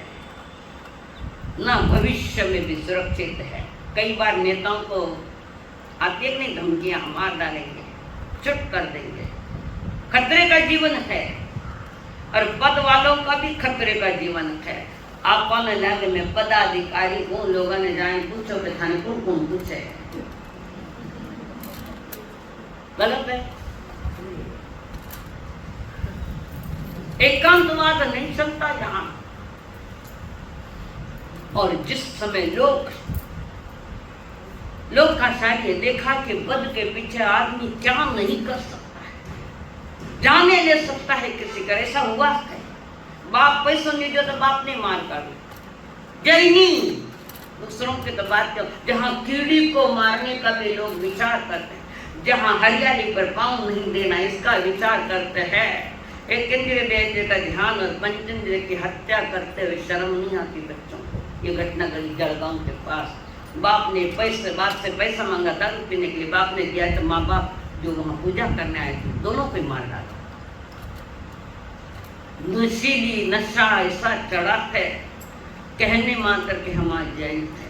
ना भविष्य में भी सुरक्षित है। कई बार नेताओं को आती नहीं धमकियां, मार डालेंगे, चुप कर देंगे, खतरे का जीवन है। और पद वालों का भी खतरे का जीवन है। आप कौन लगे मैं पदाधिकारी हूँ, लोगों ने जाए पूछो कि थाने कौन पूछे, गलत है। एकांतवाद नहीं चलता यहाँ। और जिस समय लोग का शायद ये देखा कि वध के पीछे आदमी क्या नहीं कर सकता है, जाने ले सकता है किसी का, ऐसा हुआ है। बाप पैसों नहीं जो तो बाप ने मार कर जैनी दूसरों की तो बात कर, जहाँ कीड़ी को मारने का भी लोग विचार करते हैं, जहाँ हरियाली पर पांव नहीं देना इसका विचार करते हैं, एक इंद्रिय देवते का ध्यान और पंचेंद्रिय की हत्या करते हुए शर्म नहीं आती बच्चों को। ये घटना घटी जलगांव के पास। बाप ने बाप से पैसा मांगा दारू पीने के लिए, बाप ने दिया तो माँ बाप जो वहां पूजा करने आए थे दोनों को मार डाला। नशीली नशा ऐसा चढ़ा है, कहने मान करके हम आज जैन थे,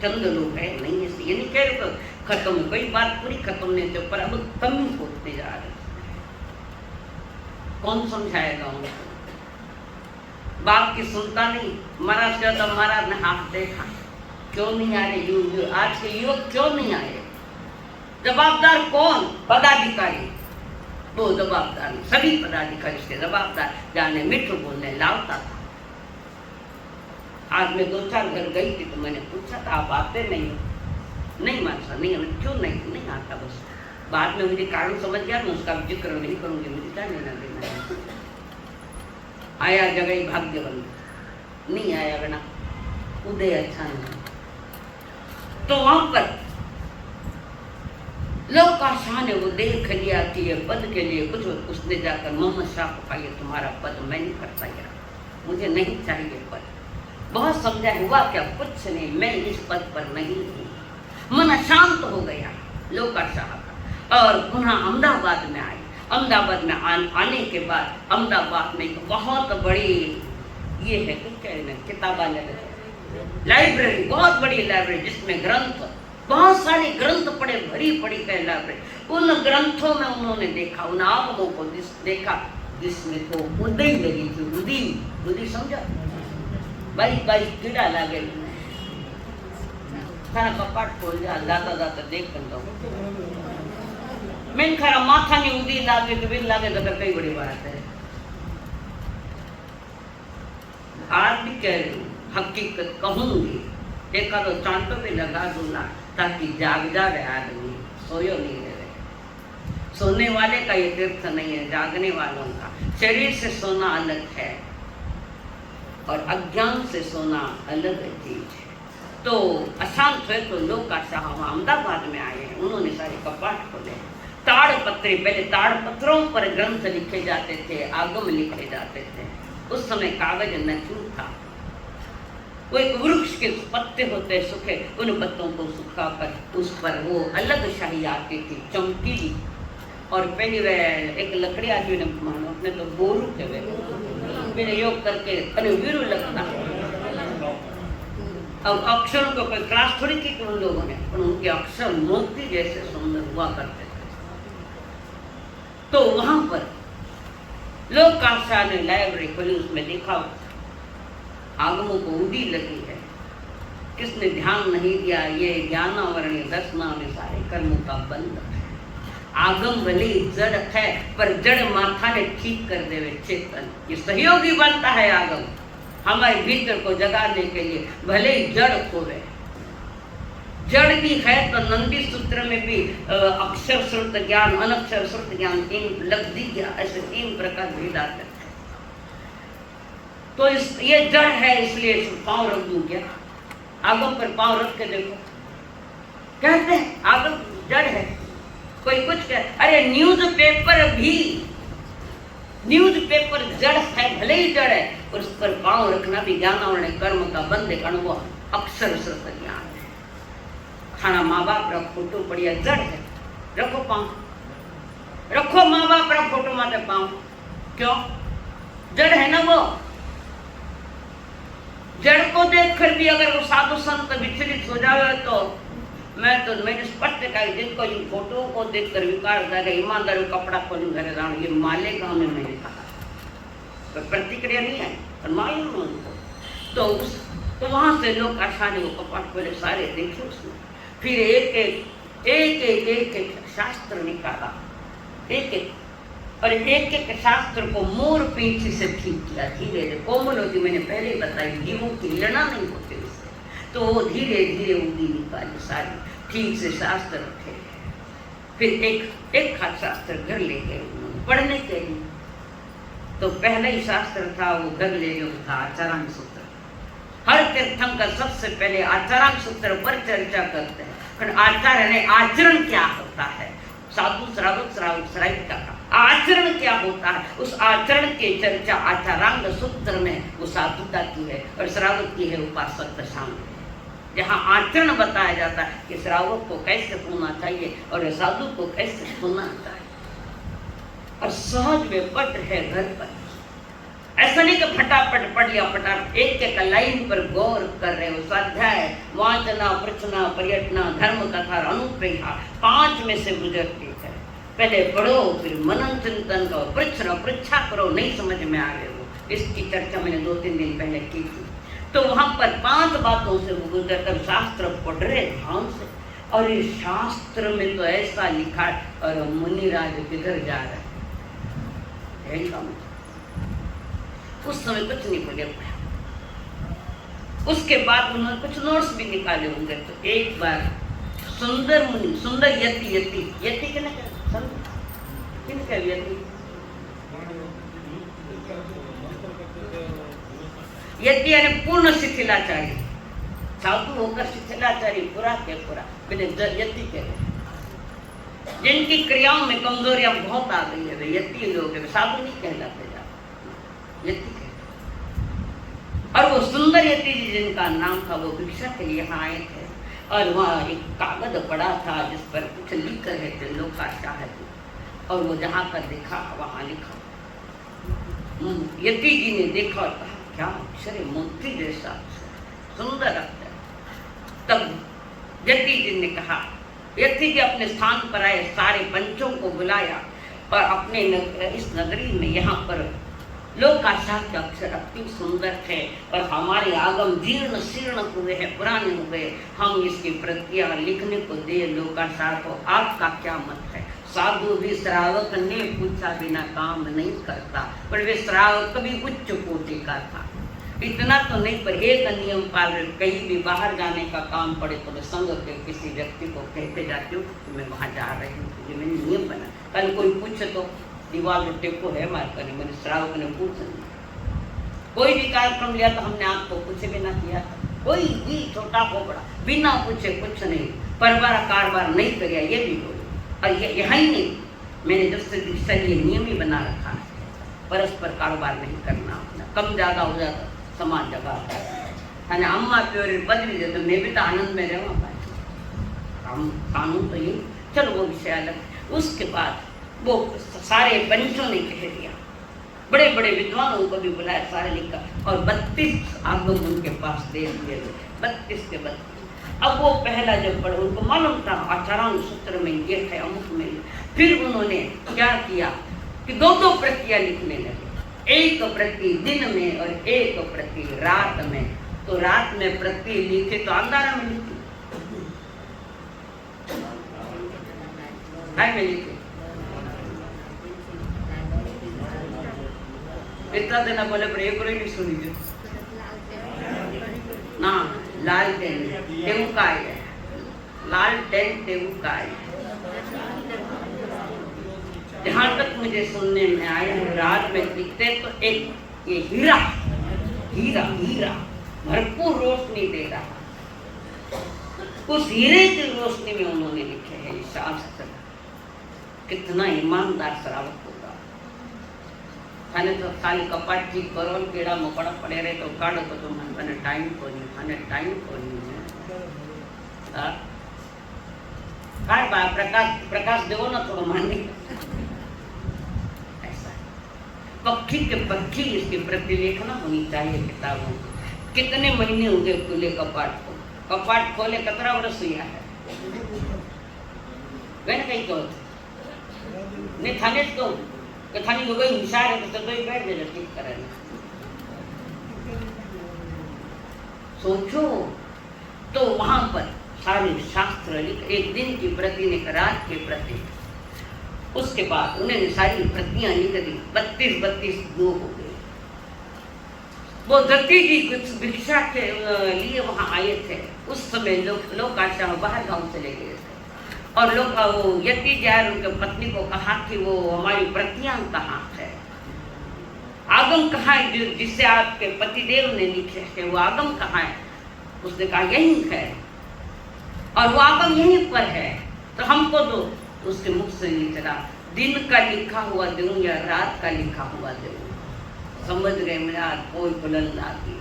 चंद लोग है नहीं, ये नहीं कह रहे खत्म, कोई बात पूरी खत्म नहीं थी, पर अब कमी होते जा रहे। कौन समझाएगा उनको? बाप की सुनता नहीं। महाराज कहता महाराज ने हाथ देखा, क्यों नहीं आ रहे आज के युवक क्यों नहीं आए? जवाबदार कौन? पदाधिकारी। वो जवाबदार नहीं, सभी पदाधिकारी से जवाबदार जाने मित्र बोलने लाता था। आज मैं 2-4 घर गई थी तो मैंने पूछा था आप आते नहीं हो? नहीं मानसा नहीं, क्यों नहीं आता, बस बाद में मुझे कारण समझ गया, मैं उसका जिक्र नहीं करूंगी, मुझे क्या लेना देना है। आया जगह भाग्यवंत, नहीं आया बिना उदय अच्छा नहीं। तो वहां पर लोग का शान है, वो देख लिया कि ये पद के लिए कुछ, उसने जाकर मोहम्मद शाह को कहा ये तुम्हारा पद मैं नहीं करता यार, मुझे नहीं चाहिए पद। बहुत समझा, हुआ क्या? कुछ नहीं, मैं इस पद पर नहीं हूँ। मन शांत हो गया लोग का शाह का, और पुनः अहमदाबाद में आए। अहमदाबाद में आने के बाद अहमदाबाद में एक बहुत बड़ी ये है किताबालय, लाइब्रेरी, बहुत बड़ी लाइब्रेरी जिसमें ग्रंथ, बहुत सारे ग्रंथ पढ़े, भरी पड़ी है लाइब्रेरी। उन ग्रंथों में उन्होंने देखा, उन आगमों को देखा जिसमें तो उदय लगी थी, उदी समझा, बाई कीड़ा लागे, खाना कपाट खोल जा, जाता देख कर दो, मैं खरा माथा नहीं उदी लागे तो बिल लागे तो कई बड़ी बात है। आज भी कह रही हूँ, हकीकत कहूंगी, देखा तो चांटो भी लगा दूंगा ताकि जाग जाए आदमी, सोयो नहीं रहे। सोने वाले का ये तीर्थ नहीं है, जागने वालों का। शरीर से सोना अलग है और अज्ञान से सोना अलग चीज है। तो अशांत हुए तो लोग का शाह अहमदाबाद में आए हैं, उन्होंने सारे कपाट खोले, ताड़पत्री, पहले ताड़पत्रों पर ग्रंथ लिखे जाते थे, आगम लिखे जाते थे। उस समय कागज न था, वो एक वृक्ष के पत्ते होते सूखे, उन पत्तों को सुखाकर उस पर वो अलग शाही आती थी, चमकीली। और पहली वह एक लकड़ी आदमी ने मानो अपने तो बोरू थे, मैंने योग करके वीरू लगता। अब अक्षरों को कोई क्लास थोड़ी की उन लोगों ने, पर उनके अक्षर मोती जैसे सुंदर हुआ करते थे। तो वहां पर लोग काशा ने लाइब्रेरी खोली, उसमें देखा आगमों को उदी लगी है, किसने ध्यान नहीं दिया, ये ज्ञानावरण दर्शना में सारे कर्मों का बंध है। आगम भले जड़ है पर जड़ माथा ने ठीक कर देवे चेतन, ये सहयोगी बनता है आगम हमारे भीतर को जगाने के लिए, भले ही जड़ खोवे। जड़ भी है तो नंदी सूत्र में भी अक्षर श्रुत ज्ञान, अनक्षर श्रुत ज्ञान, तीन लब्धि ज्ञान, ऐसे 3 प्रकार भेद आते हैं। तो ये जड़ है, इसलिए पांव रख दूं क्या? आगम पर पांव रख के देखो, कहते हैं आगम जड़ है। कोई कुछ कह, अरे न्यूज पेपर जड़ है, भले ही जड़ है, और उस पर पांव रखना भी ज्ञानावरण कर्म का बंद अनुभव, अक्षर श्रुत ज्ञान है। खाना माँ बाप रा फोटो बढ़िया जड़ है, रखो पांव, रखो माँ बाप रा फोटो माते पांव, क्यों? जड़ है ना वो। जड़ को देखकर भी अगर वो साधु संत विचलित हो जाए तो मैंने स्पष्ट कहा, जिनको इन फोटो को देखकर विकार जाएगा, ईमानदार कपड़ा खोलू घरे जाऊँ, ये माले गाँव में मैंने कहा, तो प्रतिक्रिया नहीं है, और मालूम उनको तो वहां से लोग आसानी वो कपाट खोले, सारे देखे उसमें, फिर एक शास्त्र निकाला, एक और एक शास्त्र को मोर पीछे से ठीक किया, धीरे धीरे। कोमल होती, मैंने पहले ही बताई, जीवों की लड़ना नहीं होती उससे, तो वो धीरे धीरे उंगली निकाली सारी, ठीक से शास्त्र रखे। फिर एक खास शास्त्र घर ले गए उन्होंने पढ़ने के लिए। तो पहला ही शास्त्र था वो घर ले जो था आचारांग सूत्र। हर तीर्थंकर सबसे पहले आचारांग सूत्र पर चर्चा करते हैं, पर आचरण क्या होता है, साधु श्रावक श्रावित का आचरण क्या होता है, उस आचरण की चर्चा आचारांग सूत्र में वो साधुता की है और श्रावक की है उपासक दशा में, जहाँ आचरण बताया जाता है कि श्रावक को कैसे होना चाहिए और साधु को कैसे होना चाहिए। और सहज में पट है घर पर, ऐसा नहीं कि फटाफट पढ़ लिया, फटाफट एक लाइन पर गौर कर रहे हो। स्वाध्याय, वाचना, प्रचना, पर्यटना, धर्म कथा, अनुप्रेक्षा 5 में से गुजरती है। पहले पढ़ो, फिर मनन चिंतन करो, परीक्षा करो, नहीं समझ में आ रहे हो। इसकी चर्चा मैंने 2-3 दिन पहले की थी। तो वहां पर 5 बातों से गुजर कर शास्त्र पढ़ रहे ध्यान से, और इस शास्त्र में तो ऐसा लिखा, और मुनिराज किधर जा रहे हैं, यही काम। उस समय कुछ नहीं बोले, उसके बाद उन्होंने कुछ नोट्स भी निकाले होंगे। तो एक बार सुंदर मुनि, सुंदर यति के ना क्या यति यानी पूर्ण शिथिलाचारी, साधु होकर शिथिलाचारी पूरा के पूरा बिना यति के, जिनकी क्रियाओं में कमजोरियां बहुत आ गई है, वे यति लोग हैं, साधु नहीं कहलाते, यति कहते। और वो सुंदर यति जी जिनका नाम था, वो भिक्षा के लिए यहाँ आए थे, और वहाँ एक कागज पड़ा था जिस पर कुछ लिख कर रहे थे, लोग का चाहते, और वो जहाँ पर देखा वहाँ लिखा। यति जी ने देखा और कहा, क्या अक्षर है, मोती जैसा सुंदर अक्षर। तब यति जी ने कहा, यति जी अपने स्थान पर आए, सारे पंचों को बुलाया और अपने इस नगरी में यहाँ पर लोक आशा के अक्षर अति सुंदर थे और हमारे आगम जीर्ण शीर्ण हुए हैं, पुराने हो गए, हम इसकी प्रतियां लिखने को दे लोकाशा को, आपका क्या मत है। साधु भी श्रावक ने पूछा बिना काम नहीं करता, पर वे श्रावक भी उच्च कोटि का था। इतना तो नहीं, पर एक नियम पालन, कहीं भी बाहर जाने का काम पड़े तो मैं संग के किसी व्यक्ति को कहते जाती हूँ कि मैं वहाँ जा रही हूँ, ये मैंने नियम बना। कल कोई पूछे तो दीवार टेको है मार करने, मैंने श्रावक ने पूछ लिया। कोई भी कार्यक्रम लिया तो हमने आपको पूछे बिना किया था, कोई भी छोटा को बड़ा बिना पूछे कुछ नहीं, परवार कारबार नहीं करिया, ये भी बोलो। और ये यहाँ ही नहीं, मैंने जब से दीक्षा ये नियम ही बना रखा है, परस्पर कारोबार नहीं करना, कम ज्यादा हो जाता समाज जगह है ना। अम्मा प्योर पद भी देते, मैं भी तो आनंद में रहूँ पाए, कानून तो ये, चलो वो विषय अलग। उसके बाद वो सारे पंचों ने कह दिया, बड़े बड़े विद्वानों को भी बुलाया, सारे लिखा, और 32 आगम उनके पास दे दिए, 32 के 32। अब वो पहला जब पढ़ा, उनको मालूम था आचारांग सूत्र में ये है, अमुक में। फिर उन्होंने क्या किया कि 2-2 प्रतियां लिखने लगे, एक प्रति दिन में और एक प्रति रात में। तो रात में प्रति लिखे तो अंधारा में लिखे, में लिखे, इतना देना बोले, पर एक नहीं सुनी जो ना, लालटेन टेमुकाई है, लालटेन टेमुकाई। जहाँ तक मुझे सुनने में आया, रात में दिखते तो एक ये हीरा हीरा हीरा भरपूर रोशनी दे रहा, उस हीरे की रोशनी में उन्होंने लिखे हैं शास्त्र। कितना ईमानदार श्रावक होगा, खाने तो खाली कपाट ठीक करो, कीड़ा मकोड़ा पड़े रहे तो काढ़ो तो तुम मैंने टाइम को नहीं, खाने टाइम को नहीं है। काय प्रकाश देवो ना थोड़ा मानने, ऐसा पक्षी के पक्षी इसकी प्रतिलेखना होनी चाहिए किताबों। कितने महीने हो गए खुले कपाट को, कपाट खोले 17 वर्ष हुआ है, गए ना कहीं तो नहीं थाने तो थानी लोग हिंसा है तो ही बैठ जाए ठीक करें। सोचो। तो वहां पर सारे शास्त्र लिख, एक दिन की प्रति ने रात के प्रति, उसके बाद उन्होंने सारी प्रतियां लिख दी। 32 दो हो गए। वो दत्ती जी कुछ भिक्षा के लिए वहां आए थे। उस समय लोग आशा बाहर गांव चले गए थे, और लोग वो यति जी उनके पत्नी को कहा कि वो हमारी प्रतियां कहाँ है, आगम कहाँ है जिससे आपके पतिदेव ने लिखे है, वो आगम कहाँ है? उसने कहा यही है, और वो आगम यहीं पर है, तो हमको दो। तो उसके मुख से निकला, दिन का लिखा हुआ दूं या रात का लिखा हुआ दूं? समझ गए मेरा कोई बुलंद आती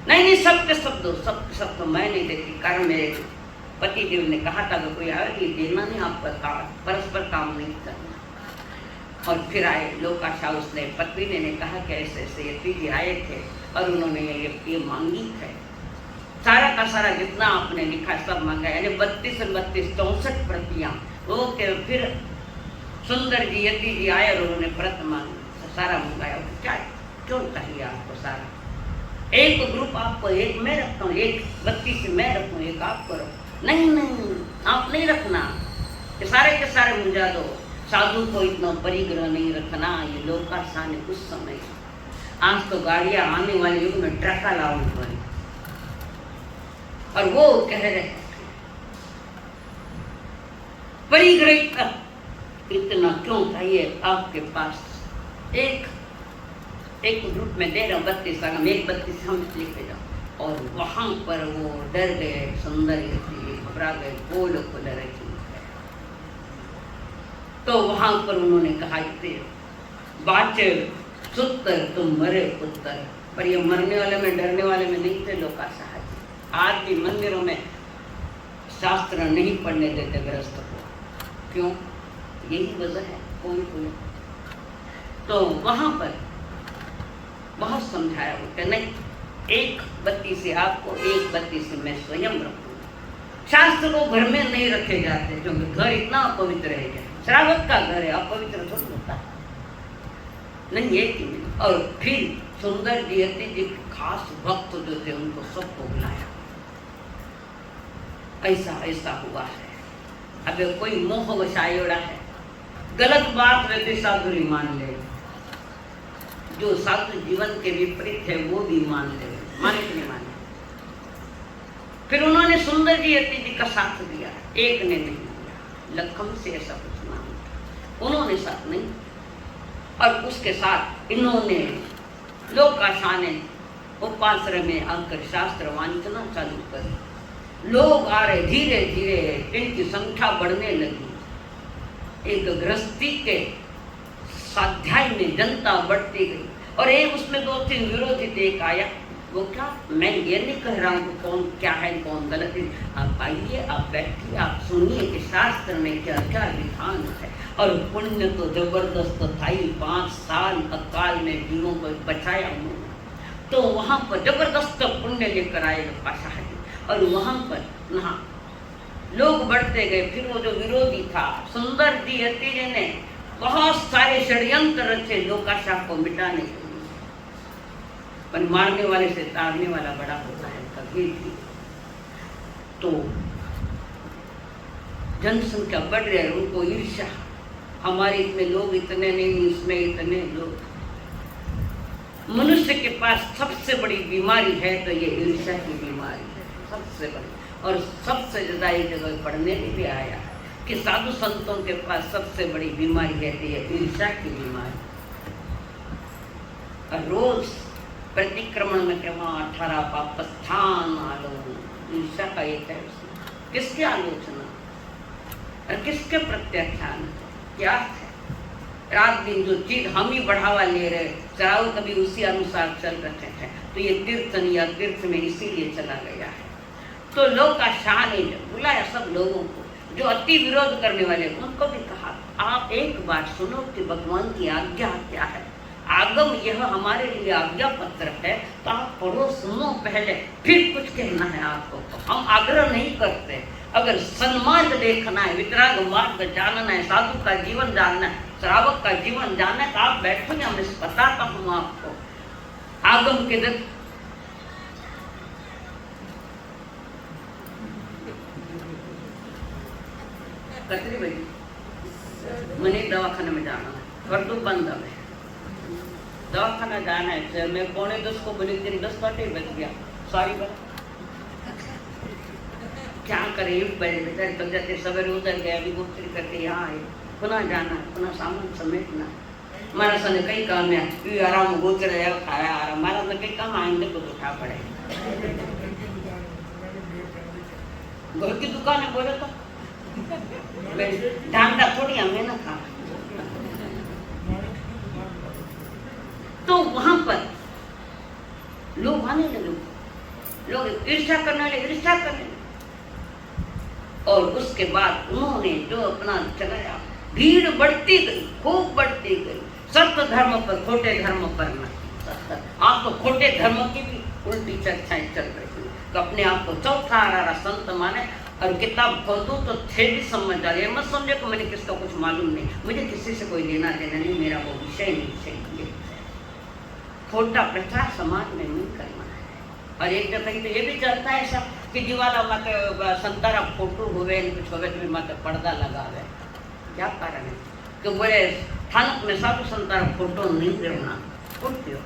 नहीं, सब के सब दो, सब तो मैं नहीं देती, कारण मेरे पतिदेव ने कहा था कि कोई आए ये देना नहीं, आपका परस्पर काम नहीं करना। और फिर आए लोकाशा, उसने पत्नी ने कहा कि ऐसे ऐसे यति जी आए थे और उन्होंने ये मांगी है, सारा का सारा जितना आपने लिखा सब मांगा, यानी 32 और 32 64 प्रतियां। वो के फिर सुंदर जी यति जी आए और उन्होंने व्रत मांगा, सारा मंगाया। क्या क्यों चाहिए आपको सारा? एक ग्रुप आपको, एक मैं रखता हूँ, एक 32 मैं रखूँ, एक आपको रखो। नहीं, आप नहीं रखना, ये सारे के सारे मुझा दो। साधु को इतना परिग्रह नहीं रखना, ये लोग का शान है उस समय। आज तो गाड़ियां आने वाले युग में ट्रका लाने वाली, और वो कह रहे हैं परिग्रह इतना क्यों चाहिए आपके पास? एक ग्रुप में दे रहा हूँ 32 का, मैं 32 हम लिखे जाओ। और वहां पर वो डर गए, सुंदर घबरा गए, वो लोग को डर। तो वहां पर उन्होंने कहा बाचे सुतर तुम मरे पुत्र, पर ये मरने वाले में डरने वाले में नहीं थे लोग का साहब। आज भी मंदिरों में शास्त्र नहीं पढ़ने देते गृहस्थ को, क्यों? यही वजह है। कोई तो वहां पर बहुत समझाया वो, नहीं, एक 32 से आपको, एक 32 से मैं स्वयं रखूंगा। शास्त्र को घर में नहीं रखे जाते, क्योंकि घर इतना अपवित्र है, श्रावक का घर है, अपवित्र थोड़ा होता है नहीं, ये कि नहीं। और फिर सुंदर जी यति जी खास भक्त जो थे उनको सबको बुलाया, ऐसा हुआ है। अब कोई मोह वशायोड़ा है, गलत बात रहते साधुरी मान ले, जो साधु जीवन के विपरीत है वो भी मान ले, माने कि नहीं माने? फिर उन्होंने सुंदर जी यति जी का साथ दिया, एक ने नहीं दिया, लखम से ऐसा कुछ मांगा, उन्होंने साथ नहीं। और उसके साथ इन्होंने लोकाशा ने उपाश्रय में आकर शास्त्र वांचना चालू कर। लोग आ रहे, धीरे धीरे इनकी संख्या बढ़ने लगी। एक गृहस्थी के स्वाध्याय में जनता बढ़ती गई, और एक उसमें 2-3 विरोधी देख आया। वो क्या, मैं ये नहीं कह रहा हूँ कौन क्या है कौन गलत है, आप आइए, आप बैठिए, आप सुनिए कि शास्त्र में क्या क्या विधान है। और पुण्य तो जबरदस्त था ही, 5 साल अकाल में जीवों को बचाया उन्होंने। तो वहाँ पर जबरदस्त पुण्य लेकर आए पाशाह जी, और वहाँ पर नहा लोग बढ़ते गए। फिर वो जो विरोधी था सुंदर जी यति जी ने बहुत सारे षड्यंत्र रचे लोकाशा को मिटाने के लिए, पर मारने वाले से तारने वाला बड़ा होता है कभी भी। तो जनसंख्या बढ़ रही है, उनको ईर्ष्या, हमारे इसमें लोग इतने नहीं, इसमें इतने लोग। मनुष्य के पास सबसे बड़ी बीमारी है तो ये ईर्ष्या की बीमारी है, सबसे बड़ी। और सबसे ज्यादा ये जगह पढ़ने में भी आया है कि साधु संतों के पास सबसे बड़ी बीमारी है कि ये ईर्ष्या की बीमारी। और रोज प्रतिक्रमण में के वहाँ 18 पापस्थान आलो, ईर्ष्या का एक है उसमें। किसकी आलोचना और किसके प्रत्याख्यान, क्या है? रात दिन जो चीज हम ही बढ़ावा ले रहे, चराव कभी उसी अनुसार चल रहे हैं, तो ये तीर्थन या तीर्थ में इसीलिए चला गया है। तो लोग का शाह ने बुलाया सब लोगों को, जो अति विरोध करने वाले उनको भी कहा, आप एक बार सुनो कि भगवान की आज्ञा क्या है। आगम यह हमारे लिए आज्ञा पत्र है, तो आप पढ़ो, सुनो पहले, फिर कुछ कहना है आपको। हम आग्रह नहीं करते। अगर सन्मार्ग देखना है, वितराग मार्ग जानना है, साधु का जीवन जानना है, श्रावक का जीवन जानना है, तो आप बैठो, मैं बताता हूँ आपको। आगम के कतरी बजी मैंने दवाखाने में जाना है और तो बंद है दवाखाना जाना है सर मैं 9:45 को बोली तेरी 10 बज गया सॉरी बता क्या करे 1 बजे बेचारे तक जाते सवेरे उधर गया अभी गुप्तरी करके यहाँ आए पुनः जाना पुनः सामान समेटना मारा सन कई काम है ये आराम गोचर है खाया आराम मारा तो कई काम आएंगे तो उठा पड़े घर की दुकान है बोले तो ढांढा थोड़ी हमें ना खा तो वहां पर लोग आने लगे लोग ईर्ष्या करने लगे ईर्ष्या करने लगे और उसके बाद उन्होंने जो अपना चलाया भीड़ बढ़ती गई खूब बढ़ती गई सत्य धर्म पर खोटे धर्म पर न आप तो खोटे धर्म की भी उल्टी चर्चाएं चल रही थी तो अपने आप को चौथा आरा संत माने और किताब खोल दूं तो थे भी समझ आ रही मत समझे को मैंने किसका कुछ मालूम नहीं मुझे किसी से कोई लेना देना नहीं मेरा वो विषय नहीं खोटा प्रचार समाज में नहीं करना है और एक जगह तो ये भी चलता है ऐसा कि जीवाला माते संतारा फोटो हुए कुछ हुए तो माते पर्दा लगा हुए क्या कारण है कि बोले थानक में साधु संतारा फोटो नहीं देना उठते हो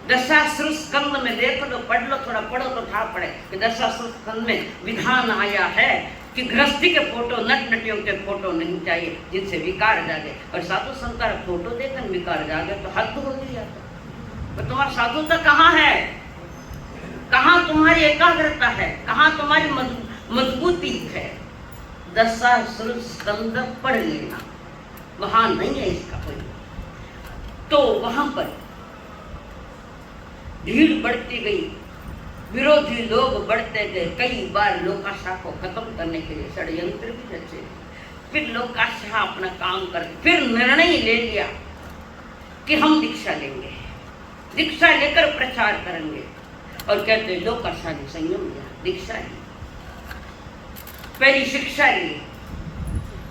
दशाश्रु स्कंद में देखो तो पढ़ लो थोड़ा पढ़ो तो था पड़े कि दशाश्रु स्कंद में विधान आया है कि गृहस्थी के फोटो नट नटियों के फोटो नहीं चाहिए जिनसे विकार जागे और साधु संतारा फोटो देखकर विकार जागे तो हद हो गई तो तुम्हारा साधुता कहाँ है कहाँ तुम्हारी एकाग्रता है कहाँ तुम्हारी मजबूती है दशाश्रु स्कंद पढ़ लेना वहां नहीं है इसका कोई तो वहां पर भीड़ बढ़ती गई विरोधी लोग बढ़ते गए कई बार लोकाशा को खत्म करने के लिए षड्यंत्र भी रचे फिर लोकाशा अपना काम कर फिर निर्णय ले लिया कि हम दीक्षा लेंगे दीक्षा लेकर प्रचार करेंगे और कहते लोकाशा ने संयम लिया दीक्षा ली पहली शिक्षा ली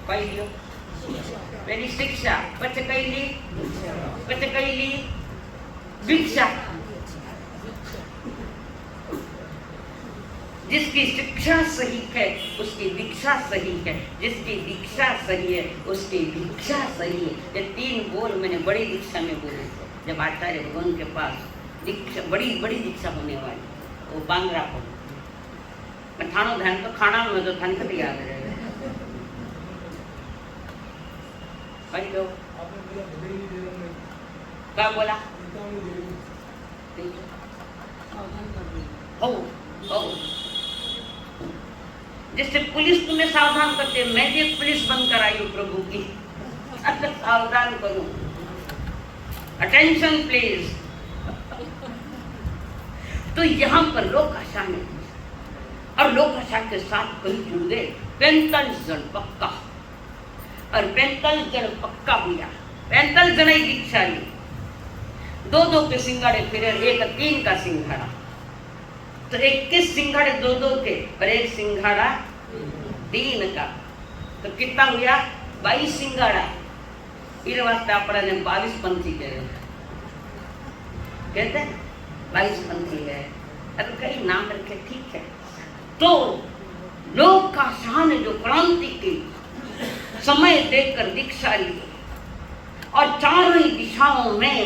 पहली शिक्षा पच कैली दीक्षा जिसकी शिक्षा सही है उसकी दीक्षा सही है जिसकी दीक्षा सही है उसकी भिक्षा सही है ये 3 बोल मैंने बड़ी दीक्षा में बोले थे जब आचार्य भगवान के पास दीक्षा बड़ी बड़ी दीक्षा होने वाली वो बांगरा को मैं थानो ध्यान तो खाना में तो थान कभी याद रहेगा भाई लो क्या बोला हो जिससे पुलिस तुम्हें सावधान करते मैं भी पुलिस बनकर आई हूँ प्रभु की सावधान करूं अटेंशन प्लीज तो यहाँ पर लोकाशा ने और लोकाशा के साथ कई जुड़ गए 45 जन पक्का और 45 जन पक्का हुआ 45 जन ही दीक्षा ली 2-2 के सिंगाड़े फिर एक 3 का सिंघाड़ा तो 21 सिंघाड़े 2-2 के और एक सिंघाड़ा 3 का तो कितना हुआ 22 सिंघाड़ा इस वास्ते अपने 22 पंथी कहते हैं 22 पंथी है अब कई नाम रखे ठीक है तो लोकाशा ने जो क्रांति की समय देखकर दीक्षा ली और चारों ही दिशाओं में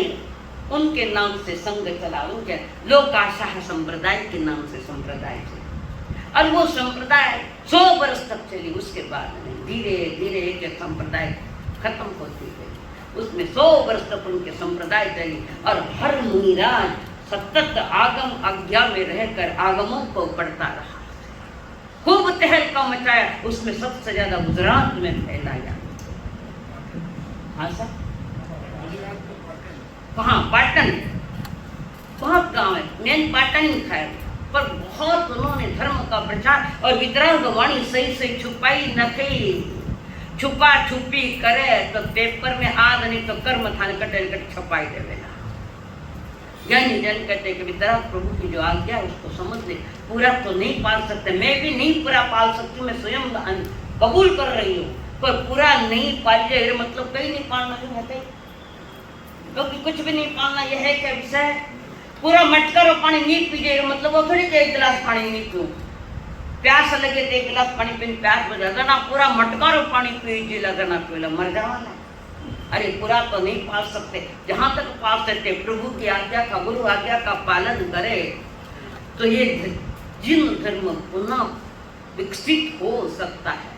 उनके नाम से संघ चला उनके लोकाशा संप्रदाय के नाम से संप्रदाय चला और वो संप्रदाय 100 वर्ष तक चली उसके बाद में धीरे धीरे एक संप्रदाय खत्म होती गई उसमें 100 वर्ष तक उनके संप्रदाय चली और हर मुनिराज सतत आगम आज्ञा में रहकर आगमों को पढ़ता रहा खूब तहलका मचाया उसमें सबसे ज्यादा गुजरात में फैलाया हाँ सर कहाँ पाटन बहुत गांव है मेन पाटन ही था पर बहुत उन्होंने धर्म का प्रचार और विद्रोह वाणी सही सही छुपाई न थी छुपा छुपी करे तो पेपर में आद नहीं तो कर्म थाने कटे कट छपाई देवेला ज्ञानी जन कहते कि विद्रोह प्रभु की जो आज्ञा है उसको समझ ले पूरा तो नहीं पाल सकते मैं भी नहीं पूरा पाल सकती मैं स्वयं कबूल कर रही हूँ पर पूरा नहीं पाल जाए मतलब कहीं नहीं पालना चाहते क्योंकि कुछ भी नहीं पालना यह है क्या विषय पूरा मटका और पानी नहीं पी जाए मतलब वो थोड़ी एक गिलास पानी नहीं पीऊँ प्यास लगे तो एक गिलास पानी पीने प्यास बुझा देना, पूरा मटकारो पानी पी लगना पीला मर जावाना। अरे पूरा तो नहीं पाल सकते, जहां तक पाल सकते प्रभु की आज्ञा का, गुरु आज्ञा का पालन करे तो ये जिन धर्म पुनः विकसित हो सकता है।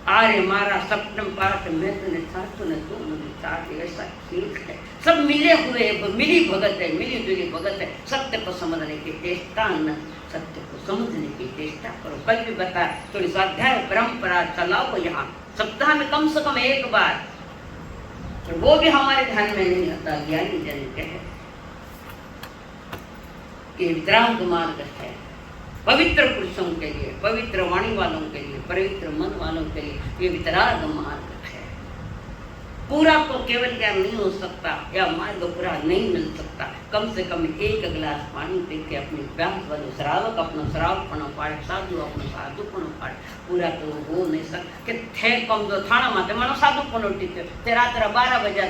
आर्य मारा सप्तम पाठ में तूने सासु ने तू मुझे साथ, ऐसा ठीक है। सब मिले हुए मिली भगत है, मिली जुली भगत है। सत्य को समझने की चेष्टा न, सत्य को समझने की चेष्टा करो। कल भी बता थोड़ी स्वाध्याय परंपरा चलाओ यहाँ सप्ताह में कम से कम एक बार, तो वो भी हमारे ध्यान में नहीं आता। ज्ञानी जन कहे कि वितराग मार्ग है पवित्र पुरुषों के लिए, पवित्र वाणी वालों के लिए, पवित्र मन वालों के लिए ये वितराग मार्ग है। पूरा तो केवल ज्ञान नहीं हो सकता, या मार्ग पूरा नहीं मिल सकता। कम से कम एक गिलास पानी पी के अपनी प्यास वालों श्रावक अपना श्रावकपणो पाड़े, साधु अपनो साधुपणो पाड़े। पूरा तो हो नहीं सकता कि थे कम जो थाना माते मनो साधुपणो टीके ते रात्र 12 बजे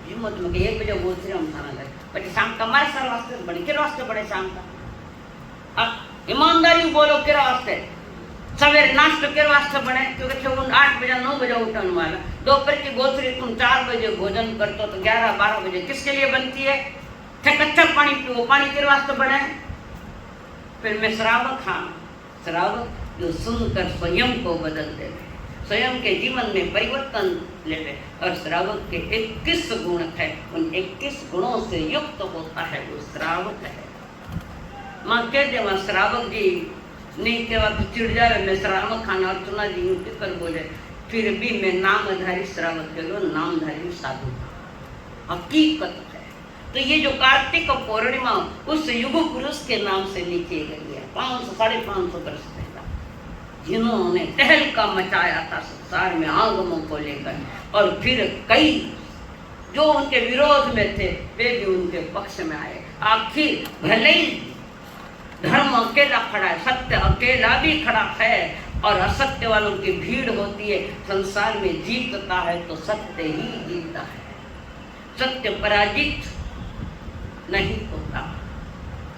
हिम्मत में 1 बजे गोचरी हम थाना गए પછી शाम का मारे सर वास्ते बने के वास्ते बड़े शाम का ईमानदारी बोलो के वास्ते सवेरे नाश्तो के वास्ते बने, क्योंकि 8 बजे 9 बजे उठने वाला। दोपहर की गोचरी तुम 4 बजे भोजन करते हो तो 11-12 बजे किसके लिए बनती है? कच्चा पानी पियो, पानी के वास्ते बने। फिर मैं श्रावक, हाँ श्रावक जो सुनकर स्वयं को बदल दे, स्वयं के जीवन में परिवर्तन ले। और श्रावक के 21 गुण है, उन 21 गुणों से युक्त होता है वो श्रावक है। माँ कह दे वहाँ श्रावक जी नहीं के वक्त चिड़ जाए मैं श्रावक खाना अर्चना जी यूँ कर बोले, फिर भी मैं नामधारी श्रावक के लो नामधारी साधु हकीकत है। तो ये जो कार्तिक पूर्णिमा उस युग पुरुष के नाम से लिखी गई है 500-550 वर्ष पहला, जिन्होंने तहलका मचाया था संसार में आगमों को लेकर। और फिर कई जो उनके विरोध में थे वे भी उनके पक्ष में आए। आखिर भले ही धर्म अकेला खड़ा है, सत्य अकेला भी खड़ा है और असत्य वालों की भीड़ होती है। संसार में जीतता है तो सत्य ही जीतता है, सत्य पराजित नहीं होता,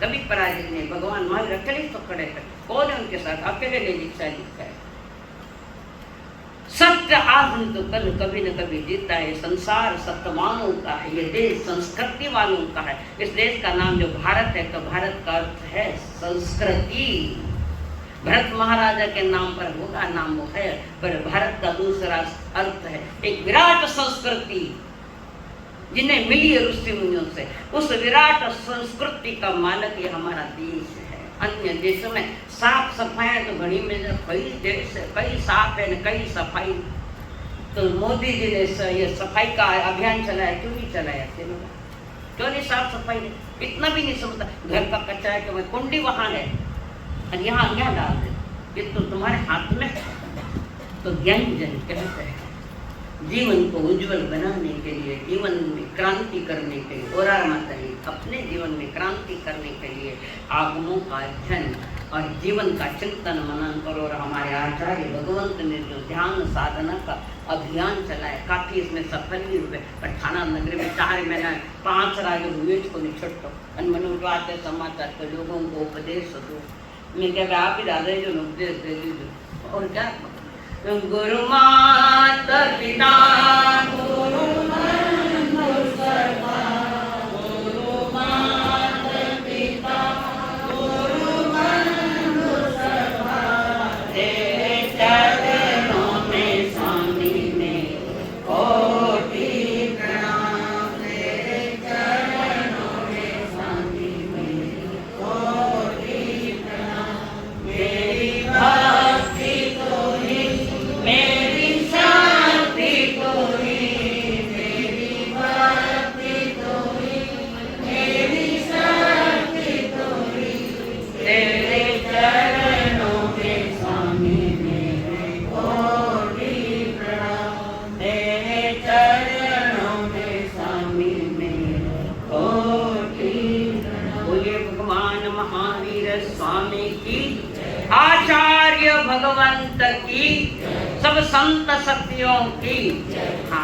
कभी पराजित नहीं। भगवान महावीर अकेले तो खड़े हैं, कौन है उनके साथ? अकेले ले दीक्षा है। सत्य आज तो कल कभी न कभी जीता है। संसार सत्यवानों का है, ये देश संस्कृति वालों का है। इस देश का नाम जो भारत है तो भारत का अर्थ है संस्कृति। भरत महाराजा के नाम पर होगा नाम वो है, पर भारत का दूसरा अर्थ है एक विराट संस्कृति जिन्हें मिली है ऋषि मुनियों से। उस विराट संस्कृति का मानक ये हमारा देश है। अन्य देशों में साफ सफाई तो घड़ी में कई देश है, कई साफ है कई सफाई। तो मोदी जी ने ये सफाई का अभियान चलाया, क्यों नहीं चलाया? क्यों नहीं साफ सफाई? इतना भी नहीं समझता, घर का कचरा है तो कुंडी वहाँ है और यहाँ डाल दे, ये तो तुम्हारे हाथ में है। तो ज्ञान जन कहते हैं जीवन को उज्जवल बनाने के लिए, जीवन में क्रांति करने के लिए, और माता जी अपने जीवन में क्रांति करने के लिए आगमों का अध्ययन और जीवन का चिंतन मनन करो। और हमारे आचार्य भगवंत ने जो ध्यान साधना का अभियान चलाया काफ़ी इसमें सफल भी हुए। पर थाना नगरी में 4 महीना 5 राज हुए को नहीं छोड़ो मनुष्य आते समाचार के लोगों को उपदेश दो। मैं क्या आप ही दादा जो उपदेश दे दीजिए। और क्या गुरु माता पिता गुरु बंधु सखा, गुरु माता पिता गुरु बंधु सखा, तेरे चरणों में स्वामी में कोटि प्रणाम, तेरे चरणों में स्वामी में कोटि प्रणाम। मेरी भक्ति तो मेरी शांति तो ही, मेरी भक्ति तो ही, मेरी शांति तो ही, तेरे चरणों में स्वामी मेरे कोटि प्रणाम, तेरे चरणों में स्वामी मेरे कोटि प्रणाम। बोलिए भगवान महावीर स्वामी की, आचार्य भगवंत की, सब संत सत्यों की। हाँ